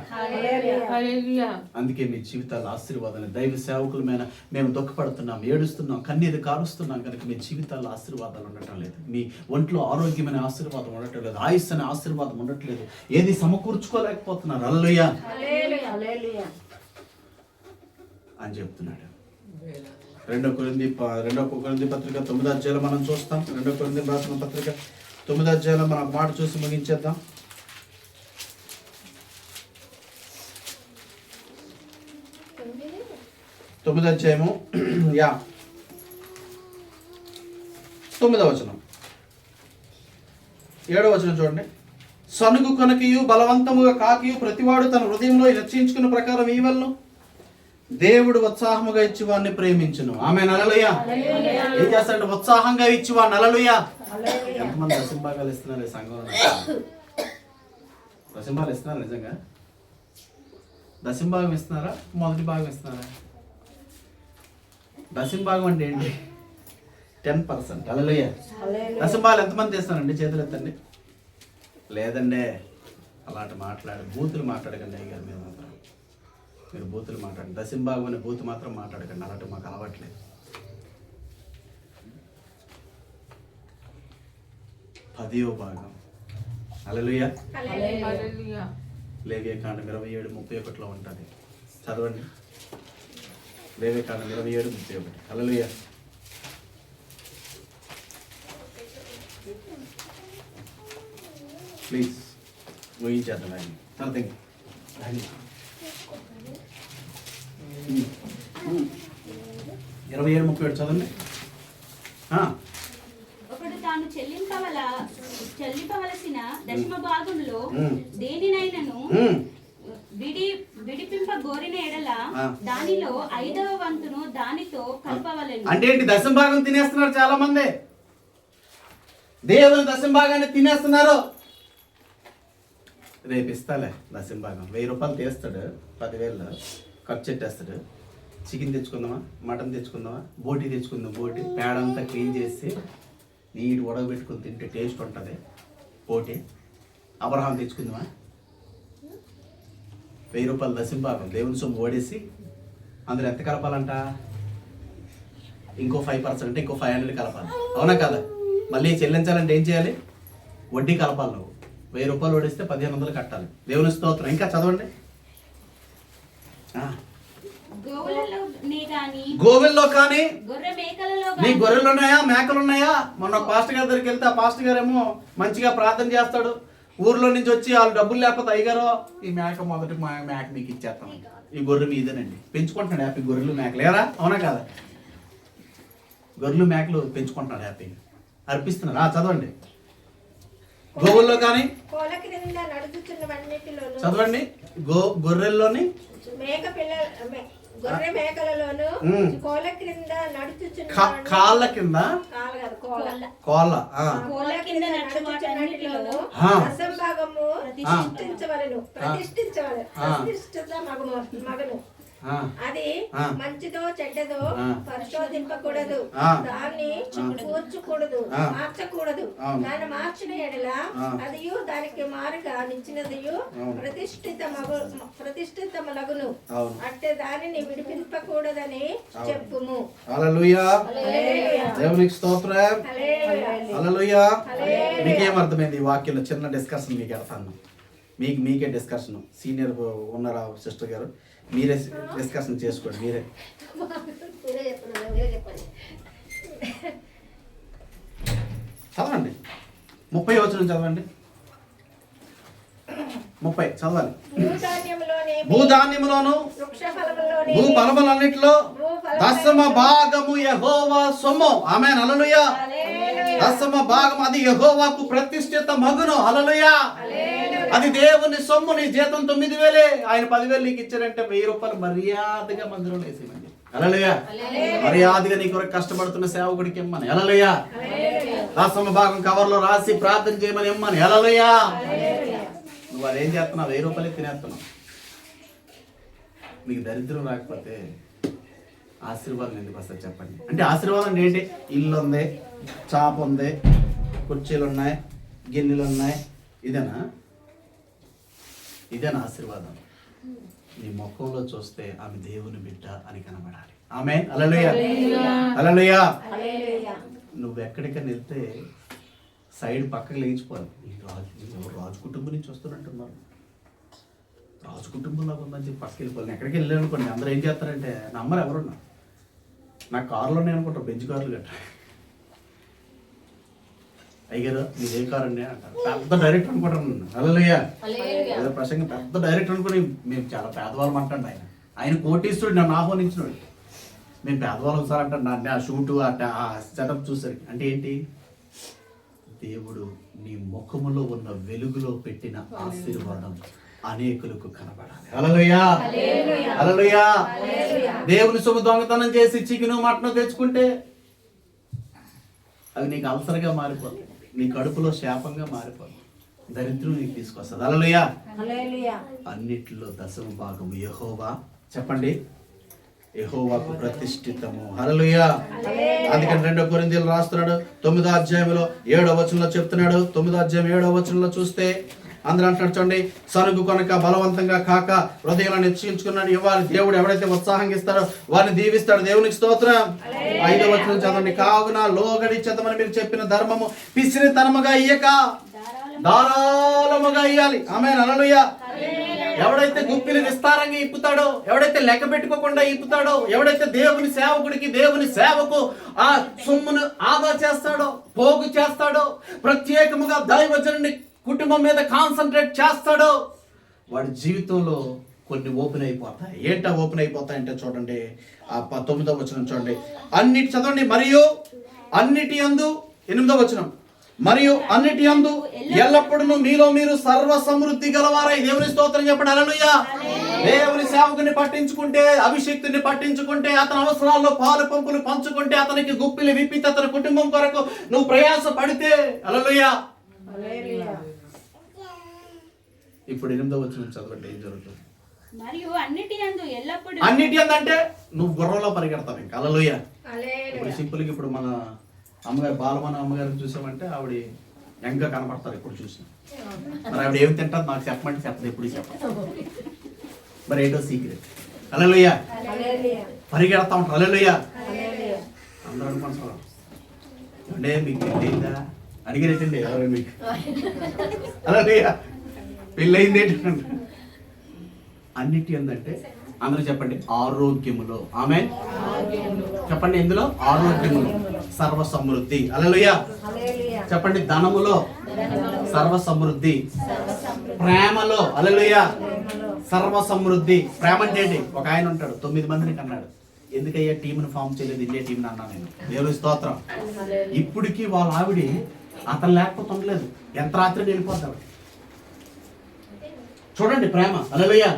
అందుకే మీ జీవితాల ఆశీర్వాదాలు, దైవ సేవకులమైన మేము దుఃఖపడుతున్నాం, ఏడుస్తున్నాం, కన్నీరు కారుస్తున్నాం కనుక మీ జీవితాల్లో ఆశీర్వాదాలు ఉండటం లేదు. మీ ఒంట్లో ఆరోగ్యమైన ఆశీర్వాదం ఉండటం లేదు, ఆయుష్ అనే ఆశీర్వాదం ఉండట్లేదు, ఏది సమకూర్చుకోలేకపోతున్నారు. హల్లెలూయా అని చెప్తున్నాడు. 2 కొరింథీ పత్రిక 9వ అధ్యాయంలో మనం చూస్తాం. 2 కొరింథీ రాసిన పత్రిక 9వ అధ్యాయంలో మనం మాట చూసి ముగించేద్దాం. 9వ అధ్యాయము 9వ వచనం 7వ వచనం చూడండి. సనుగు కొనకియు బలవంతముగా కాకియు ప్రతివాడు తన హృదయంలో నిశ్చయించుకున్న ప్రకారం ఈవెల్ను దేవుడు ఉత్సాహముగా ఇచ్చి వాడిని ప్రేమించును. ఆమేన్. హల్లెలూయా. ఏం చేస్తాడంటే ఉత్సాహంగా ఇచ్చి వాడిని. హల్లెలూయా. ఎంతమంది దశంభాగాలు ఇస్తున్నారు ఈ సంఘంలో? దశంభాగాలు ఇస్తున్నారు నిజంగా? దశంభాగం ఇస్తున్నారా, మొదటి భాగం ఇస్తున్నారా? దశంభాగం అంటే ఏంటి? 10%. హల్లెలూయా. దశంభాగాలు ఎంతమంది ఇస్తున్నారండి? చేతులు ఎత్తండి. లేదండి, అలాంటి బూతులు మాట్లాడకండి అయ్యారు. మీరు బూతులు మాట్లాడండి. దశంభాగం అనే బూతు మాత్రం మాట్లాడకండి, అలాంటి మాకు అలవాట్లేదు. 10వ భాగం. హల్లెలూయా. హల్లెలూయా. లేవియకాండం 27:31 ఉంటుంది. చదవండి. లేవియకాండం 27:31. హల్లెలూయా. ప్లీజ్ ఊహించేద్దాం ఆయన. సంథింగ్ 27:31 చదవండి. ఒకడు తాను చెల్లింపవలసిన దశమ భాగంలో దేనినైనను విడిపింప గోరిన ఎడల దానిలో 5వ వంతును దానితో కలపవలెను. అంటే ఏంటి? దశమ భాగం తినేస్తున్నారు చాలా మంది. దేవుని దశమ భాగాన్ని తినేస్తున్నారు. రేపు ఇస్తాలే దశమ భాగం. 1000 రూపాయలు తీస్తాడు, 10,000 ఖర్చు పెట్టేస్తాడు. చికెన్ తెచ్చుకుందామా, మటన్ తెచ్చుకుందామా, బోటి తెచ్చుకుందాం. బోటి పేడంతా క్లీన్ చేసి నీటి ఉడకబెట్టుకుని తింటే టేస్ట్ ఉంటుంది. బోటి అబ్రహాం తెచ్చుకుందామా, 1000 రూపాయలు దశమ భాగం దేవుని సొమ్ము ఓడేసి అందులో ఎంత కలపాలంట? ఇంకో 5% అంటే ఇంకో 500 కలపాలి. అవునా కదా? మళ్ళీ చెల్లించాలంటే ఏం చేయాలి? వడ్డీ కలపాలి. నువ్వు 1000 రూపాయలు ఓడిస్తే 1500 కట్టాలి. దేవుని స్తోత్రం. ఇంకా చదవండి. గోవుల్లో కానీ నీ గొర్రెలు ఉన్నాయా, మేకలు ఉన్నాయా? మొన్న పాస్టర్ గారి దగ్గరికి వెళ్తే ఆ పాస్టర్ గారు ఏమో మంచిగా ప్రార్థన చేస్తాడు. ఊర్లో నుంచి వచ్చి వాళ్ళు డబ్బులు లేకపోతే అయ్యగారో ఈ మేక మొదటి మేక మీకు ఇచ్చేస్తాం, ఈ గొర్రె మీదేనండి. పెంచుకుంటున్నాడు హ్యాపీ గొర్రెలు మేకలు. ఏరా అవునా కాదా? గొర్రెలు మేకలు పెంచుకుంటున్నాడు హ్యాపీగా, అర్పిస్తున్నాడు. చదవండి. గోవుల్లో కానీ చదవండి. గొర్రెల్లోని గొర్రె మేకలలోను కోళ్ళ కింద నడుచుచున్న కాళ్ళ కింద కోళ్ళ కింద నడుచుచున్నటిలోను దశంభాగము ప్రతిష్ఠించవలెను. ప్రతిష్ఠిత మగను అది మంచిదో చెడ్డదో పరిశోధింపకూడదు, దాన్ని కూర్చకూడదు, మార్చకూడదు. దాన్ని మార్చిన ఎడల అది దానికి మారుగా నిచ్చినదియు ప్రతిష్ఠితమగును. అంటే దానిని విడిపింపకూడదని చెప్పుము. హల్లెలూయా. దేవునికి స్తోత్రం. హల్లెలూయా. మీకేం అర్థమైంది ఈ వాక్యంలో? చిన్న డిస్కషన్ మీకు వెళ్తాను. మీకే డిస్కషన్. సీనియర్ ఉన్నారా సిస్టర్ గారు? మీరే డిస్కషన్ చేసుకోండి. మీరే చదవండి. 30 వచనం చదవండి. 30 చదవాలి. భూధాన్యములోను భూ ఫలములన్నిటిలో దశమ భాగము యెహోవా సొమ్ము. ఆమేన్. హల్లెలూయా. దశమ భాగం అది యెహోవాకు ప్రతిష్ఠిత మగును. హల్లెలూయా. అది దేవుని సొమ్ము. నీ జీతం 9,000, ఆయన 10,000 నీకు ఇచ్చారంటే 1000 రూపాయలు మర్యాదగా మందిరంలో వేసేయండి. హల్లెలూయా. మర్యాదగా నీ కొరకు కష్టపడుతున్న సేవకుడికి ఇమ్మని. హల్లెలూయా. దశమ భాగం కవర్లో రాసి ప్రార్థన చేయమని ఇమ్మని. హల్లెలూయా. నువ్వు అదేం చేస్తున్నావు? 1000 రూపాయలు తినేస్తున్నావు. నీకు దరిద్రం రాకపోతే ఆశీర్వాదం ఎందుకు వస్తుంది చెప్పండి? అంటే ఆశీర్వాదం ఏంటి? ఇల్లు ఉంది, చాప ఉంది, కుర్చీలు ఉన్నాయి, గిన్నెలు ఉన్నాయి. ఇదేనా ఆశీర్వాదం? నీ ముఖంలో చూస్తే ఆమె దేవుని బిడ్డ అని కనబడాలి. ఆమేన్. హల్లెలూయా. హల్లెలూయా. నువ్వు ఎక్కడికైనా వెళ్తే సైడ్ పక్కకి లేచిపోవాలి. రాజు కుటుంబం నుంచి వస్తున్నట్టున్నారు, రాజు కుటుంబంలో ఉందని చెప్పి పక్కకి వెళ్ళిపోవాలి. ఎక్కడికి వెళ్ళాను అనుకోండి, అందరూ ఏం చేస్తారంటే నా అమ్మరు ఎవరున్నా నా కారులోనే అనుకుంటారు, బెంచ్ కార్లు గట్ట. అయ్యారు మీదే కారు అండి అంటారు. పెద్ద డైరెక్టర్ అనుకుంటాను. హల్లెలూయా. ఏదో ప్రసంగం పెద్ద డైరెక్టర్ అనుకుని మేము చాలా పేదవాళ్ళం అంటండి. ఆయన కోటీశ్వరుడు, నన్ను ఆహ్వానించినాడు. మేము పేదవాళ్ళం సార్ అంటాడు. నా షూటు ఆ సెటప్ చూసరికి అంటే ఏంటి? దేవుడు నీ ముఖములో ఉన్న వెలుగులో పెట్టిన ఆశీర్వాదం అనేకులకు కనబడాలి. హల్లెలూయా. హల్లెలూయా. దేవుని సొమ్ము దొంగతనం చేసి చికెను మటను తెచ్చుకుంటే అవి నీకు అల్సర్గా మారిపోతుంది, నీ కడుపులో శాపంగా మారిపోతుంది, దరిద్రం నీకు తీసుకొస్తుంది. హల్లెలూయా. అన్నిట్లో దశమ భాగము యెహోవా. చెప్పండి. యెహోవాకు ప్రతిష్ఠితము. హల్లెలూయా. అందుకని 2 కొరింథీయులు రాస్తున్నాడు 9వ అధ్యాయంలో 7వ వచనంలో చెప్తున్నాడు. 9వ అధ్యాయం 7వ వచనంలో చూస్తే అందరూ అంటున్నాడు చూడండి, సరుగు కొనక బలవంతంగా కాక హృదయంలో నిశ్చయించుకున్నాడు ఇవ్వాలి. దేవుడు ఎవడైతే ఉత్సాహంగా ఇస్తాడో వారిని దీవిస్తాడు. దేవునికి స్తోత్రం. 5వ వచనం చదవండి. కావున లోగడి చేతమని మీరు చెప్పిన ధర్మము పిసినితనముగా ఇయ్యక ధారాళముగా ఇయ్యాలి. ఆమేన్, హల్లెలూయా. ఎవడైతే గుప్పిలు విస్తారంగా ఇప్పుతాడో, ఎవడైతే లెక్క పెట్టుకోకుండా ఇప్పుతాడో, ఎవడైతే దేవుని సేవకుడికి దేవుని సేవకు ఆ సొమ్మును ఆదా చేస్తాడో, పోగు చేస్తాడో, ప్రత్యేకముగా దైవజనుని కుటుంబం మీద కాన్సన్ట్రేట్ చేస్తాడో, వాడి జీవితంలో కొన్ని ఓపెన్ అయిపోతాయి. ఏంటా ఓపెన్ అయిపోతాయంటే చూడండి, ఆ 9వ వచనం చూడండి. అన్నిటి చదవండి. మరియు అన్నిటి యందు 8వ వచనం. మరియు అన్నిటి యందు ఎల్లప్పుడూ మీలో మీరు సర్వ సమృద్ధి గలవారై. దేవుని స్తోత్రం చెప్పండి. హల్లెలూయా. దేవుని సేవకుని పట్టించుకుంటే, అభిషేక్తుని పట్టించుకుంటే, అతని అవసరాల్లో పాలు పంపులు పంచుకుంటే, అతనికి గుప్పిలు విప్పితే, అతని కుటుంబం కొరకు నువ్వు ప్రయాస పడితే, హల్లెలూయా. ఇప్పుడు 8వ వచనం చదవండి. ఏం జరుగుతుంది? మరియు అన్నిటి యందు ఎల్లప్పుడూ. అన్నిటి యందు అంటే నువ్వు గుర్రంలో పరిగెడతావు ఇంకా. హల్లెలూయా. ఇప్పుడు సింపుల్గా ఇప్పుడు మన అమ్మగారు బాలమన అమ్మగారిని చూసామంటే ఆవిడ యంగ్గా కనపడతారు ఎప్పుడు చూసినా. మరి ఆవిడ ఏమి తింటారు నాకు చెప్పమంటే చెప్పదు, ఎప్పుడు చెప్పదు. మరి ఏంటో సీక్రెట్. హల్లెలూయా. పరిగెడతా ఉంటారు. హల్లెలూయా. అందరూ అనుకుంటున్నారు అంటే మీకు పెళ్ళయిందా అడిగినట్టండి ఎవరు మీకు. హల్లెలూయా. పెళ్ళయింది ఏంటంటే అన్నిటి ఏంటంటే అందరూ చెప్పండి ఆరోగ్యములో. ఆమేన్ చెప్పండి. ఎందులో? ఆరోగ్యములో సర్వ సమృద్ధి. హల్లెలూయా. చెప్పండి. ధనములో సర్వ సమృద్ధి. ప్రేమలో హల్లెలూయా సర్వ సమృద్ధి. ప్రేమ అంటే ఏంటి? ఒక ఆయన ఉంటాడు 9 మందిని కన్నాడు. ఎందుకయ్యా టీంను ఫామ్ చేయలేదు, ఇండియా టీంని అన్నా నేను. దేవుని స్తోత్రం. ఇప్పటికీ వాళ్ళ ఆవిడ అతను లేకపోతే ఉండలేదు. ఎంత రాత్రి వెళ్ళిపోతాడు. చూడండి ప్రేమ. హల్లెలూయా.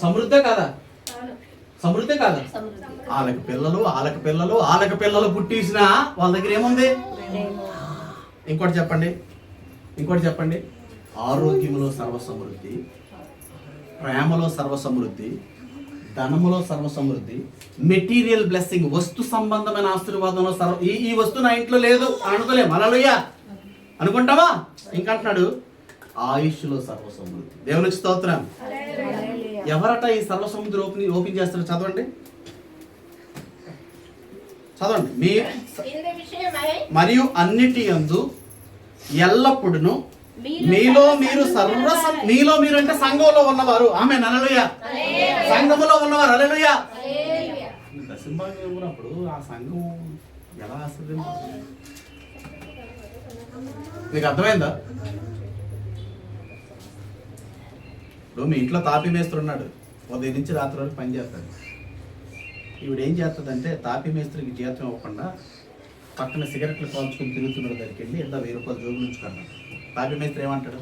సమృద్ధే కాదా? సమృద్ధే కాదా? ఆలక పిల్లలు పుట్టించినా వాళ్ళ దగ్గర ఏముంది? ఇంకోటి చెప్పండి. ఆరోగ్యములో సర్వ సమృద్ధి, ప్రేమలో సర్వ సమృద్ధి, ధనములో సర్వ సమృద్ధి, మెటీరియల్ బ్లెస్సింగ్ వస్తు సంబంధమైన ఆశీర్వాదంలో సర్వ. ఈ వస్తువు నా ఇంట్లో లేదు అనుకోలేము. హల్లెలూయా. అనుకుంటావా? ఇంకంటున్నాడు ఆయుష్లో సర్వ సమృద్ధి. దేవునికి స్తోత్రం. ఎవరట ఈ సర్వ సముద్రం ఓపెన్ చేస్తారు? చదవండి. మరియు అన్నిటి యందు ఎల్లప్పుడూ మీలో మీరు అంటే సంఘంలో ఉన్నవారు. ఆమేన్, హల్లెలూయా. సంఘములో ఉన్నవారు. హల్లెలూయా. దశంభాగం ఇవ్వనప్పుడు ఆ సంఘం ఎలా వస్తుంది? నీకు అర్థమైందా? ఇప్పుడు మీ ఇంట్లో తాపీ మేస్త్రి ఉన్నాడు. ఉదయం నుంచి రాత్రి వరకు పని చేస్తాడు. ఈవిడ ఏం చేస్తుందంటే తాపీ మేస్త్రికి జీతం ఇవ్వకుండా పక్కన సిగరెట్లు కాల్చుకుని తిరుగుతున్నాడు. దగ్గరికి వెళ్ళి ఎంత 1000 రూపాయలు జోబులు ఉంచుకున్నాడు. తాపీ మేస్త్రి ఏమంటాడు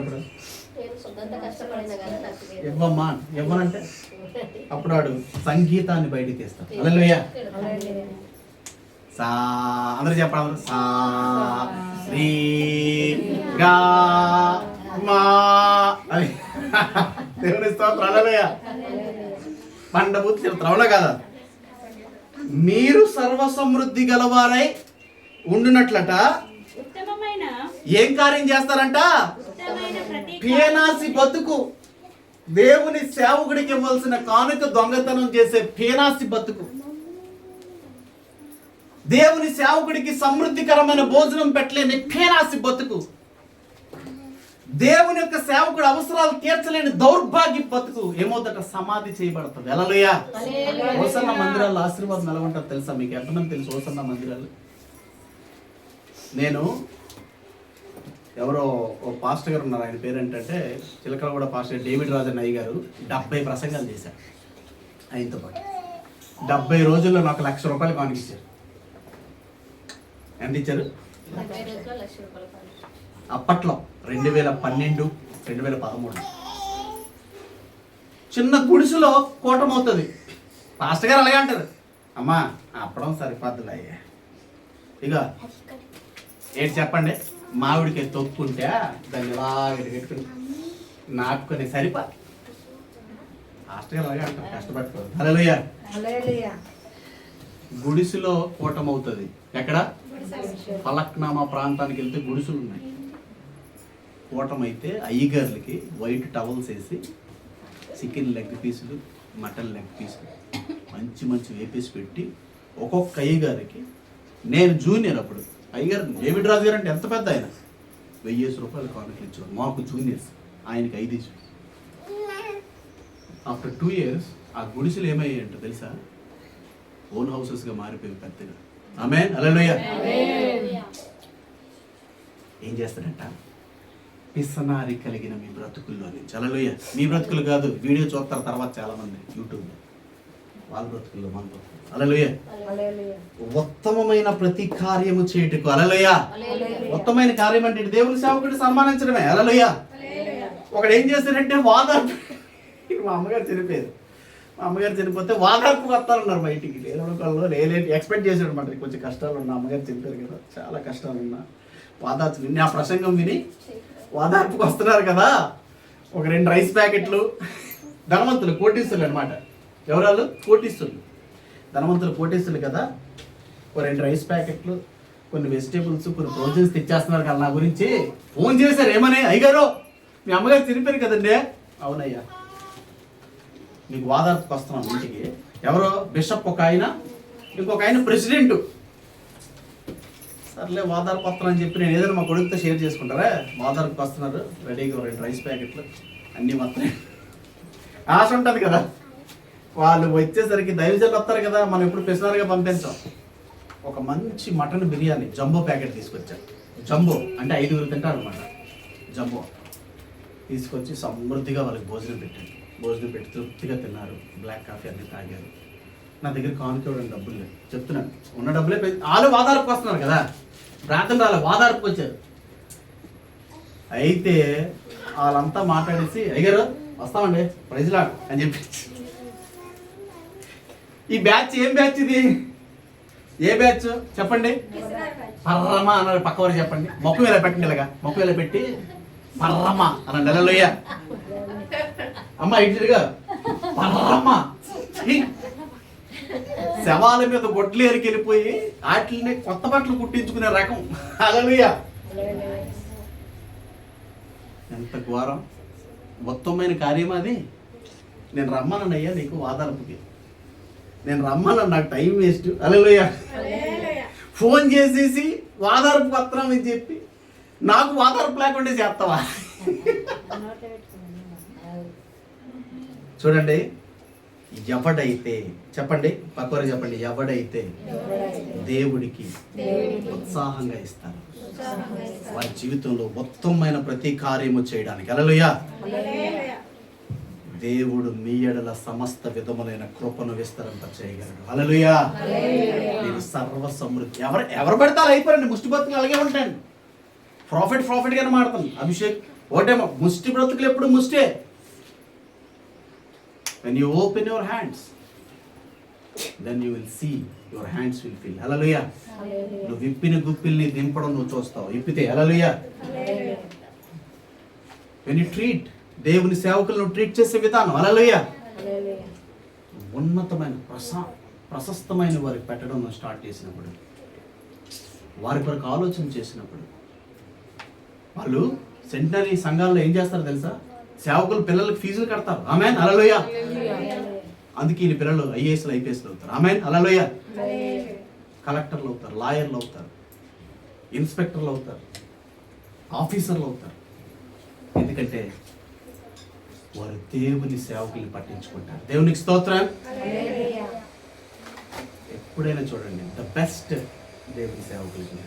అప్పుడు? ఇవ్వమ్మా. ఇవ్వనంటే అప్పుడు వాడు సంగీతాన్ని బయటికి తీస్తాడు. హల్లెలూయా. సా అందరూ చెప్పండి. సా రీ గా మా. దేవుని స్తోత్రం. హల్లెలూయా. పండబూత్ తిరుతావునా కదా? మీరు సర్వ సమృద్ధి గలవారై ఉండునట్లట ఏం కార్యం చేస్తారంట? పేనాసి బతుకు. దేవుని సేవకుడికి ఇవ్వాల్సిన కానుక దొంగతనం చేసే పేనాసి బతుకు. దేవుని సేవకుడికి సమృద్ధికరమైన భోజనం పెట్టలేని పేనాసి బతుకు. దేవుని యొక్క సేవకుడు అవసరాలు తీర్చలేని దౌర్భాగ్య బతుకు ఏమవుతుందట? సమాధి చేయబడుతుంది. హల్లెలూయా. హోసన్న మందిరాల్లో ఆశీర్వాదం ఎలా ఉంటుందో తెలుసా మీకు? ఎంతమంది తెలుసు హోసన్న మందిరాలు? నేను ఎవరో ఓ పాస్టర్ గారు ఉన్నారు. ఆయన పేరు ఏంటంటే చిలకలగూడ పాస్టర్ డేవిడ్ రాజన్ అయ్య గారు. 70 ప్రసంగాలు చేశారు ఆయనతో పాటు. 70 రోజుల్లో నాకు 1,00,000 రూపాయలు కానిచ్చారు. ఎంత ఇచ్చారు? అప్పట్లో 2012, 2013 చిన్న గుడిసెలో కూటమవుతుంది. పాస్టర్ గారు అలాగే అంటారు, అమ్మా అప్పడం సరిపోద్దులే అయ్యా. ఇక ఏంటి చెప్పండి? మామిడికాయ తొక్కుంటే దాన్ని ఇలాగ పెట్టుకుని నాటుకొని సరిపా. పాస్టర్ గారు అలాగే అంటారు, కష్టపట్టుకోదు. హల్లెలూయా. గుడిసెలో కూటమవుతుంది. ఎక్కడ? ఫలక్నామా ప్రాంతానికి వెళ్తే గుడిసెలు ఉన్నాయి. కూటమైతే అయ్యగారులకి వైట్ టవల్స్ వేసి చికెన్ లెగ్ పీసులు, మటన్ లెగ్ పీసులు మంచి మంచి వేపేసి పెట్టి ఒక్కొక్క అయ్యగారికి, నేను జూనియర్ అప్పుడు, అయ్యగారు డేవిడ్ రాజు గారు అంటే ఎంత పెద్ద ఆయన, 1000 రూపాయలు కానుకలు ఇచ్చారు మాకు జూనియర్స్, ఆయనకి 5 ఇచ్చారు. ఆఫ్టర్ 2 years ఆ గుడిసెలు ఏమయ్యాయంట తెలుసా? ఓన్ హౌసెస్గా మారిపోయి పెద్దగా. ఆమేన్, హల్లెలూయా. ఏం చేస్తాడంట? పిసనారి కలిగిన మీ బ్రతుకుల్లో నుంచి, హల్లెలూయా. మీ బ్రతుకులు కాదు, వీడియో చూస్తారు తర్వాత చాలామంది యూట్యూబ్లో, వాళ్ళ బ్రతుకుల్లో మన బ్రతుకులు, హల్లెలూయా. ఉత్తమమైన ప్రతి కార్యము చేయుటకు, హల్లెలూయా. ఉత్తమమైన కార్యం అంటే దేవుని సేవకుడిని సన్మానించడమే, హల్లెలూయా. ఒకడు ఏం చేస్తాడంటే వాదార్పు, మా అమ్మగారు చనిపోయారు, మా అమ్మగారు చనిపోతే వాదార్పు వస్తారన్నారు బయటికి, లేనోళ్ళు లేలేంటి ఎక్స్పెక్ట్ చేశాడు అనమాట. కొంచెం కష్టాలు ఉన్నా, అమ్మగారు చనిపోయారు కదా, చాలా కష్టాలు ఉన్నా, వాదార్పు విని, ఆ ప్రసంగం విని వాదార్పుకు వస్తున్నారు కదా, ఒక 2 రైస్ ప్యాకెట్లు, ధనవంతులు కోటీస్తులు అనమాట. ఎవరాళ్ళు? కోటీస్తులు, ధనవంతులు కోటీస్తులు కదా. ఒక 2 రైస్ ప్యాకెట్లు, కొన్ని వెజిటేబుల్స్, కొన్ని ప్రొవిజన్స్ తెచ్చేస్తున్నారు కదా. నా గురించి ఫోన్ చేశారు, ఏమని? అయ్యగారు మీ అమ్మగారు చనిపోయారు కదండి. అవునయ్యా, మీకు వాదార్పుకు వస్తున్నాను ఇంటికి. ఎవరో బిషప్ ఒక ఆయన, ఇంకొక ఆయన ప్రెసిడెంట్. సర్లే వాదార్పు వస్తున్నాను చెప్పి నేను ఏదైనా మా కొడుకుతో షేర్ చేసుకుంటారా, వాదార్పుకి వస్తున్నారు, రెడీగా 2 రైస్ ప్యాకెట్లు అన్నీ మొత్తం ఆశ ఉంటుంది కదా. వాళ్ళు వచ్చేసరికి దైవజనులు వస్తారు కదా, మనం ఎప్పుడు పిసినారుగా పంపించాం. ఒక మంచి మటన్ బిర్యానీ జంబో ప్యాకెట్ తీసుకొచ్చారు. జంబో అంటే 5 తింటారు అనమాట. జంబో తీసుకొచ్చి సమృద్ధిగా వాళ్ళకి భోజనం పెట్టాను. భోజనం పెట్టి తృప్తిగా తిన్నారు, బ్లాక్ కాఫీ అన్నీ తాగారు. నా దగ్గర కానుక ఇవ్వడం డబ్బులు లేదు, చెప్తున్నాను. ఉన్న డబ్బులే వాళ్ళు వాదార్పుకి వస్తున్నారు కదా, ప్రార్థన రాలే, వాదార్పుకి వచ్చారు. అయితే వాళ్ళంతా మాట్లాడేసి, అయ్యారు వస్తామండి ప్రైజ్లా అని చెప్పి. ఈ బ్యాచ్ ఏం బ్యాచ్ ఇది? ఏ బ్యాచ్ చెప్పండి? పర్రమా అన్నారు. పక్కవారు చెప్పండి. మొక్కు వేళ పెట్టండి, ఇలాగా మొక్కు వేళ పెట్టి పర్రమా అనండి. హల్లెలూయా. అమ్మ ఇటుగా పర్రమా. శవాల మీద గొడ్లు ఎరికెళ్ళిపోయి వాటిని కొత్త బట్టలు కుట్టించుకునే రకం. హల్లెలూయా. ఎంత ఘోరం, మొత్తమైన కార్యం అది. నేను రమ్మనయ్యా నీకు వాదార్పుకి, నేను రమ్మను, నాకు టైం వేస్ట్. హల్లెలూయా. ఫోన్ చేసేసి వాదార్పు పత్రం అని చెప్పి నాకు వాదార్పు లేకుండా చేస్తావా? చూడండి, ఎవడైతే, చెప్పండి పక్కవారు చెప్పండి, ఎవడైతే దేవుడికి ఉత్సాహంగా ఇస్తారు వారి జీవితంలో ఉత్తమమైన ప్రతి కార్యము చేయడానికి, హల్లెలూయా, దేవుడు మీ ఎడల సమస్త విధములైన కృపను విస్తరింప చేయగలడు. హల్లెలూయా. నేను సర్వ సమృద్ధి. ఎవరు పెడతారు అయిపోరండి, ముష్టి బ్రతుకులు అలాగే ఉంటాయండి. ప్రాఫిట్ గానే మాడతాను. అభిషేక్ ఒకటేమో, ముష్టి బ్రతుకులు ఎప్పుడు ముష్టే. when you open your hands then you will see your hands will fill. హల్లెలూయా. నువ్వు విప్పిన గుప్పిల్ని దింపడం నువ్వు చూస్తావు, విప్పితే. హల్లెలూయా. when you treat, దేవుని సేవకులను ట్రీట్ చేసే విధానం, హల్లెలూయా, ఉన్నతమైన ప్రశస్తమైన వారికి పెట్టడం నువ్వు స్టార్ట్ చేసినప్పుడు, వారి కొరకు ఆలోచన చేసినప్పుడు, వాళ్ళు సెంటనరీ సంఘాల్లో ఏం చేస్తారు తెలుసా? సేవకులు పిల్లలకు ఫీజులు కడతారు. ఆమేన్, హల్లెలూయా. అందుకే ఈ పిల్లలు ఐఏఎస్లు ఐపీఎస్లు అవుతారు. ఆమేన్, హల్లెలూయా. కలెక్టర్లు అవుతారు, లాయర్లు అవుతారు, ఇన్స్పెక్టర్లు అవుతారు, ఆఫీసర్లు అవుతారు. ఎందుకంటే వారు దేవుని సేవకుల్ని పట్టించుకుంటారు. దేవునికి స్తోత్రం. ఎప్పుడైనా చూడండి, ద బెస్ట్ దేవుని సేవకులకి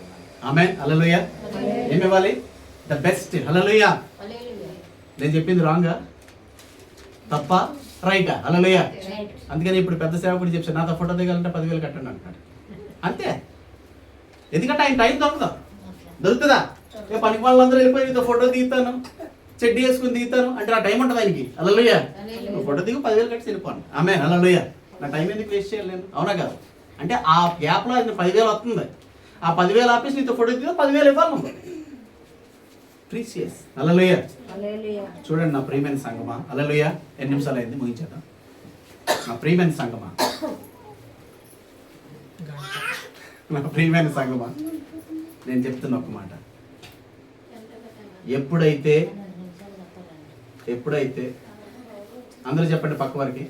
ఆమేన్, హల్లెలూయా. ఏమి ఇవ్వాలి? The best. హల్లెలూయా. నేను చెప్పింది రాంగా, తప్ప రైటా? హల్లెలూయా. అందుకని ఇప్పుడు పెద్ద సేవకుడు చెప్పాను, నాతో ఫోటో దిగాలంటే 10,000 కట్టండి అంటాడు. అంతే. ఎందుకంటే ఆయన టైం దొరుకుతుందా? పనికి వాళ్ళందరూ వెళ్ళిపోయి నీతో ఫోటో దిగుతాను, చెడ్డీ వేసుకుని దిగుతాను అంటే నా టైం ఉంటుంది ఆయనకి. హల్లెలూయా. నువ్వు ఫోటో దిగు 10,000 కట్టి వెళ్ళిపోను. ఆమేన్, హల్లెలూయా. నా టైం ఎందుకు వేస్ట్ చేయాలి నేను? అవునా కాదు? అంటే ఆ గ్యాప్లో ఆయన 10,000 వస్తుంది, ఆ 10,000 ఆపేసి నీతో ఫోటో దిగు 10,000 ఇవ్వాలి. ప్రీసియస్. హల్లెలూయా. చూడండి నా ప్రియమైన సంగమా, హల్లెలూయా. 2 నిమిషాలు అయింది, ముగించేద్దాం. నా ప్రియమైన సంగమా, నా ప్రియమైన సంగమా, నేను చెప్తున్న ఒక మాట, ఎప్పుడైతే అందరూ చెప్పండి పక్క వారికి,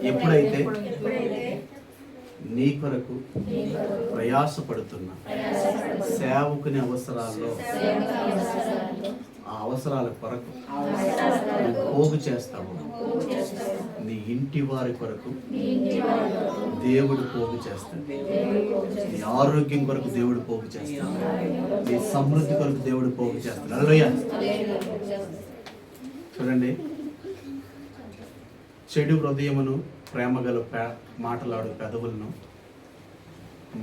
ఎప్పుడైతే నీ కొరకు ప్రయాసపడుతున్నా సేవకుని అవసరాల్లో ఆ అవసరాల కొరకు నువ్వు పోగు చేస్తావు. నీ ఇంటి వారి కొరకు దేవుడు పోగు చేస్తాడు. నీ ఆరోగ్యం కొరకు దేవుడు పోగు చేస్తాడు. నీ సమృద్ధి కొరకు దేవుడు పోగు చేస్తాడు. హల్లెలూయా. చూడండి, చెడు హృదయమును ప్రేమగల మాటలాడు పెదవులను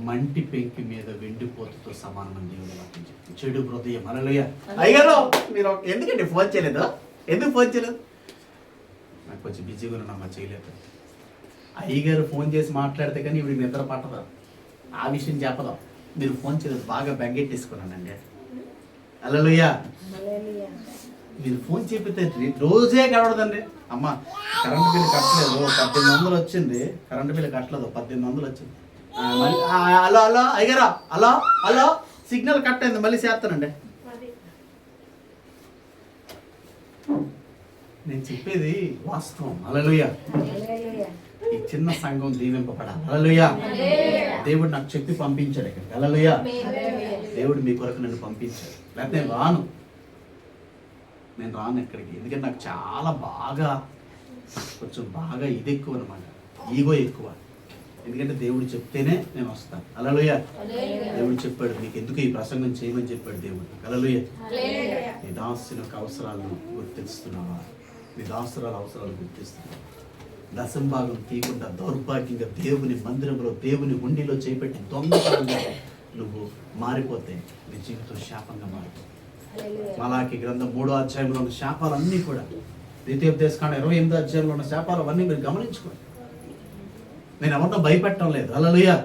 మంటి పెంకి మీద వెండిపోతుతో సమానమని దేవుడు వాక్యం చెప్తుంది. చెడు హృదయం. హల్లెలూయా. అయ్యగారు మీరు ఎందుకండి ఫోన్ చేయలేదు? ఎందుకు ఫోన్ చేయలేదు? నాకు కొంచెం బిజీగా ఉన్నామా, చేయలేదు. అయ్యగారు ఫోన్ చేసి మాట్లాడితే కానీ ఇప్పుడు నిద్ర పట్టదా. ఆ విషయం చెప్పదాం. మీరు ఫోన్ చేయలేదు, బాగా బెంగెట్టేసుకున్నానండి. హల్లెలూయా. మీరు ఫోన్ చెప్పితే రోజే కనబడదండి. అమ్మ కరెంటు బిల్లు కట్టలేదు, 1800 వచ్చింది. కరెంటు బిల్లు కట్టలేదు, 1800 వచ్చింది. హలో హలో అయ్యగారా, హలో హలో సిగ్నల్ కట్ అయింది, మళ్ళీ చేస్తానండి. నేను చెప్పేది వాస్తవం. హల్లెలూయా. ఈ చిన్న సంఘం దీవింపబడాలి. హల్లెలూయా. దేవుడు నాకు చెప్పి పంపించాడు ఇక్కడికి. హల్లెలూయా. దేవుడు మీ కొరకు నన్ను పంపించాడు. లేకపోతే నేను రాను ఇక్కడికి. ఎందుకంటే నాకు చాలా కొంచెం బాగా ఇది ఎక్కువ అనమాట, ఈగో ఎక్కువ. ఎందుకంటే దేవుడు చెప్తేనే నేను వస్తాను. హల్లెలూయా. దేవుడు చెప్పాడు, నీకు ఎందుకు ఈ ప్రసంగం చేయమని చెప్పాడు దేవుడు. హల్లెలూయా. నీ దాసుని యొక్క అవసరాలను గుర్తిస్తున్నావా? నీ దాసురాల అవసరాలు గుర్తిస్తున్నావా? దశంభాగం తీయకుండా దౌర్భాగ్యంగా దేవుని మందిరంలో, దేవుని హుండీలో చేపెట్టి దొంగతనంగా నువ్వు మారిపోతే నీ జీవితం శాపంగా మారిపోతుంది. మలాకి గ్రంథం 3వ అధ్యాయంలో ఉన్న శాపాలన్నీ కూడా, ద్వితీయోపదేశకాండ 28వ అధ్యాయంలో ఉన్న శాపాలు అవన్నీ మీరు గమనించుకోండి. నేను ఎవరితో భయపెట్టడం లేదు. హల్లెలూయా.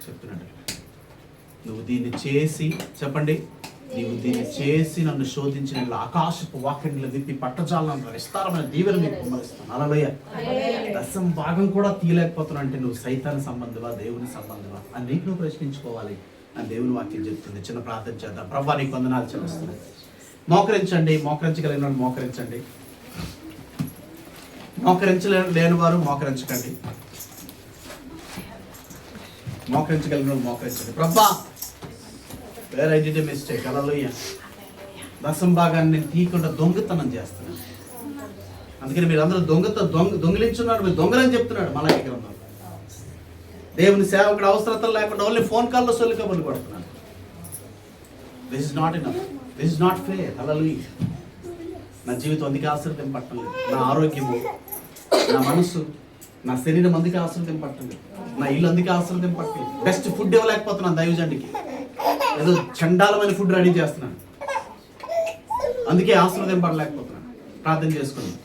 చెప్తున్నాడు, నువ్వు దీన్ని చేసి చెప్పండి, నీవు దీన్ని చేసి నన్ను శోధించిన ఆకాశపు వాక్యంలో విప్పి పట్టజాలను విస్తారమైన దీవెన మీకు కుమ్మరిస్తాను. హల్లెలూయా. దశం భాగం కూడా తీయలేకపోతున్నావు అంటే నువ్వు సైతాన్ సంబంధమా, దేవుని సంబంధమా అని నీకు నువ్వు ప్రశ్నించుకోవాలి అని దేవుని వాక్యం చెప్తుంది. చిన్న ప్రార్థన చేద్దాం. ప్రభువా నీకు వందనాలు చెల్లిస్తున్నాను. మోకరించండి, మోకరించగలిగిన వారు మోకరించండి, మోకరించలేని వారు మోకరించకండి. మోకరించగలిగిన వారు మోకరించండి. ప్రభువా where I did a mistake. Hallelujah. దశం భాగాన్ని నేను తీయకుండా దొంగతనం చేస్తున్నాను. అందుకని మీరు అందరూ దొంగిలించున్నాడు, మీరు దొంగలని చెప్తున్నాడు మలాకి గ్రంథం. దేవుని సేవకుడు అవసరతలు లేకుండా ఓన్లీ ఫోన్ కాల్లో సొల్లు కబుర్లు కొడుతున్నాడు. This is not enough, this is not fair. Hallelujah. నా జీవితం అందుకే ఆశ్రయం పట్టలేదు, నా ఆరోగ్యము, నా మనసు, నా శరీరం అందుకే ఆశ్రయం పట్టలేదు, నా ఇల్లు అందుకే ఆశ్రయం పట్టలేదు. బెస్ట్ ఫుడ్ ఇవ్వలేకపోతున్నాను దైవజనుడికి, ఏదో చండాలమైన ఫుడ్ రెడీ చేస్తున్నాను, అందుకే ఆశ్రయం పడలేకపోతున్నాను. ప్రార్థన చేసుకున్నాను.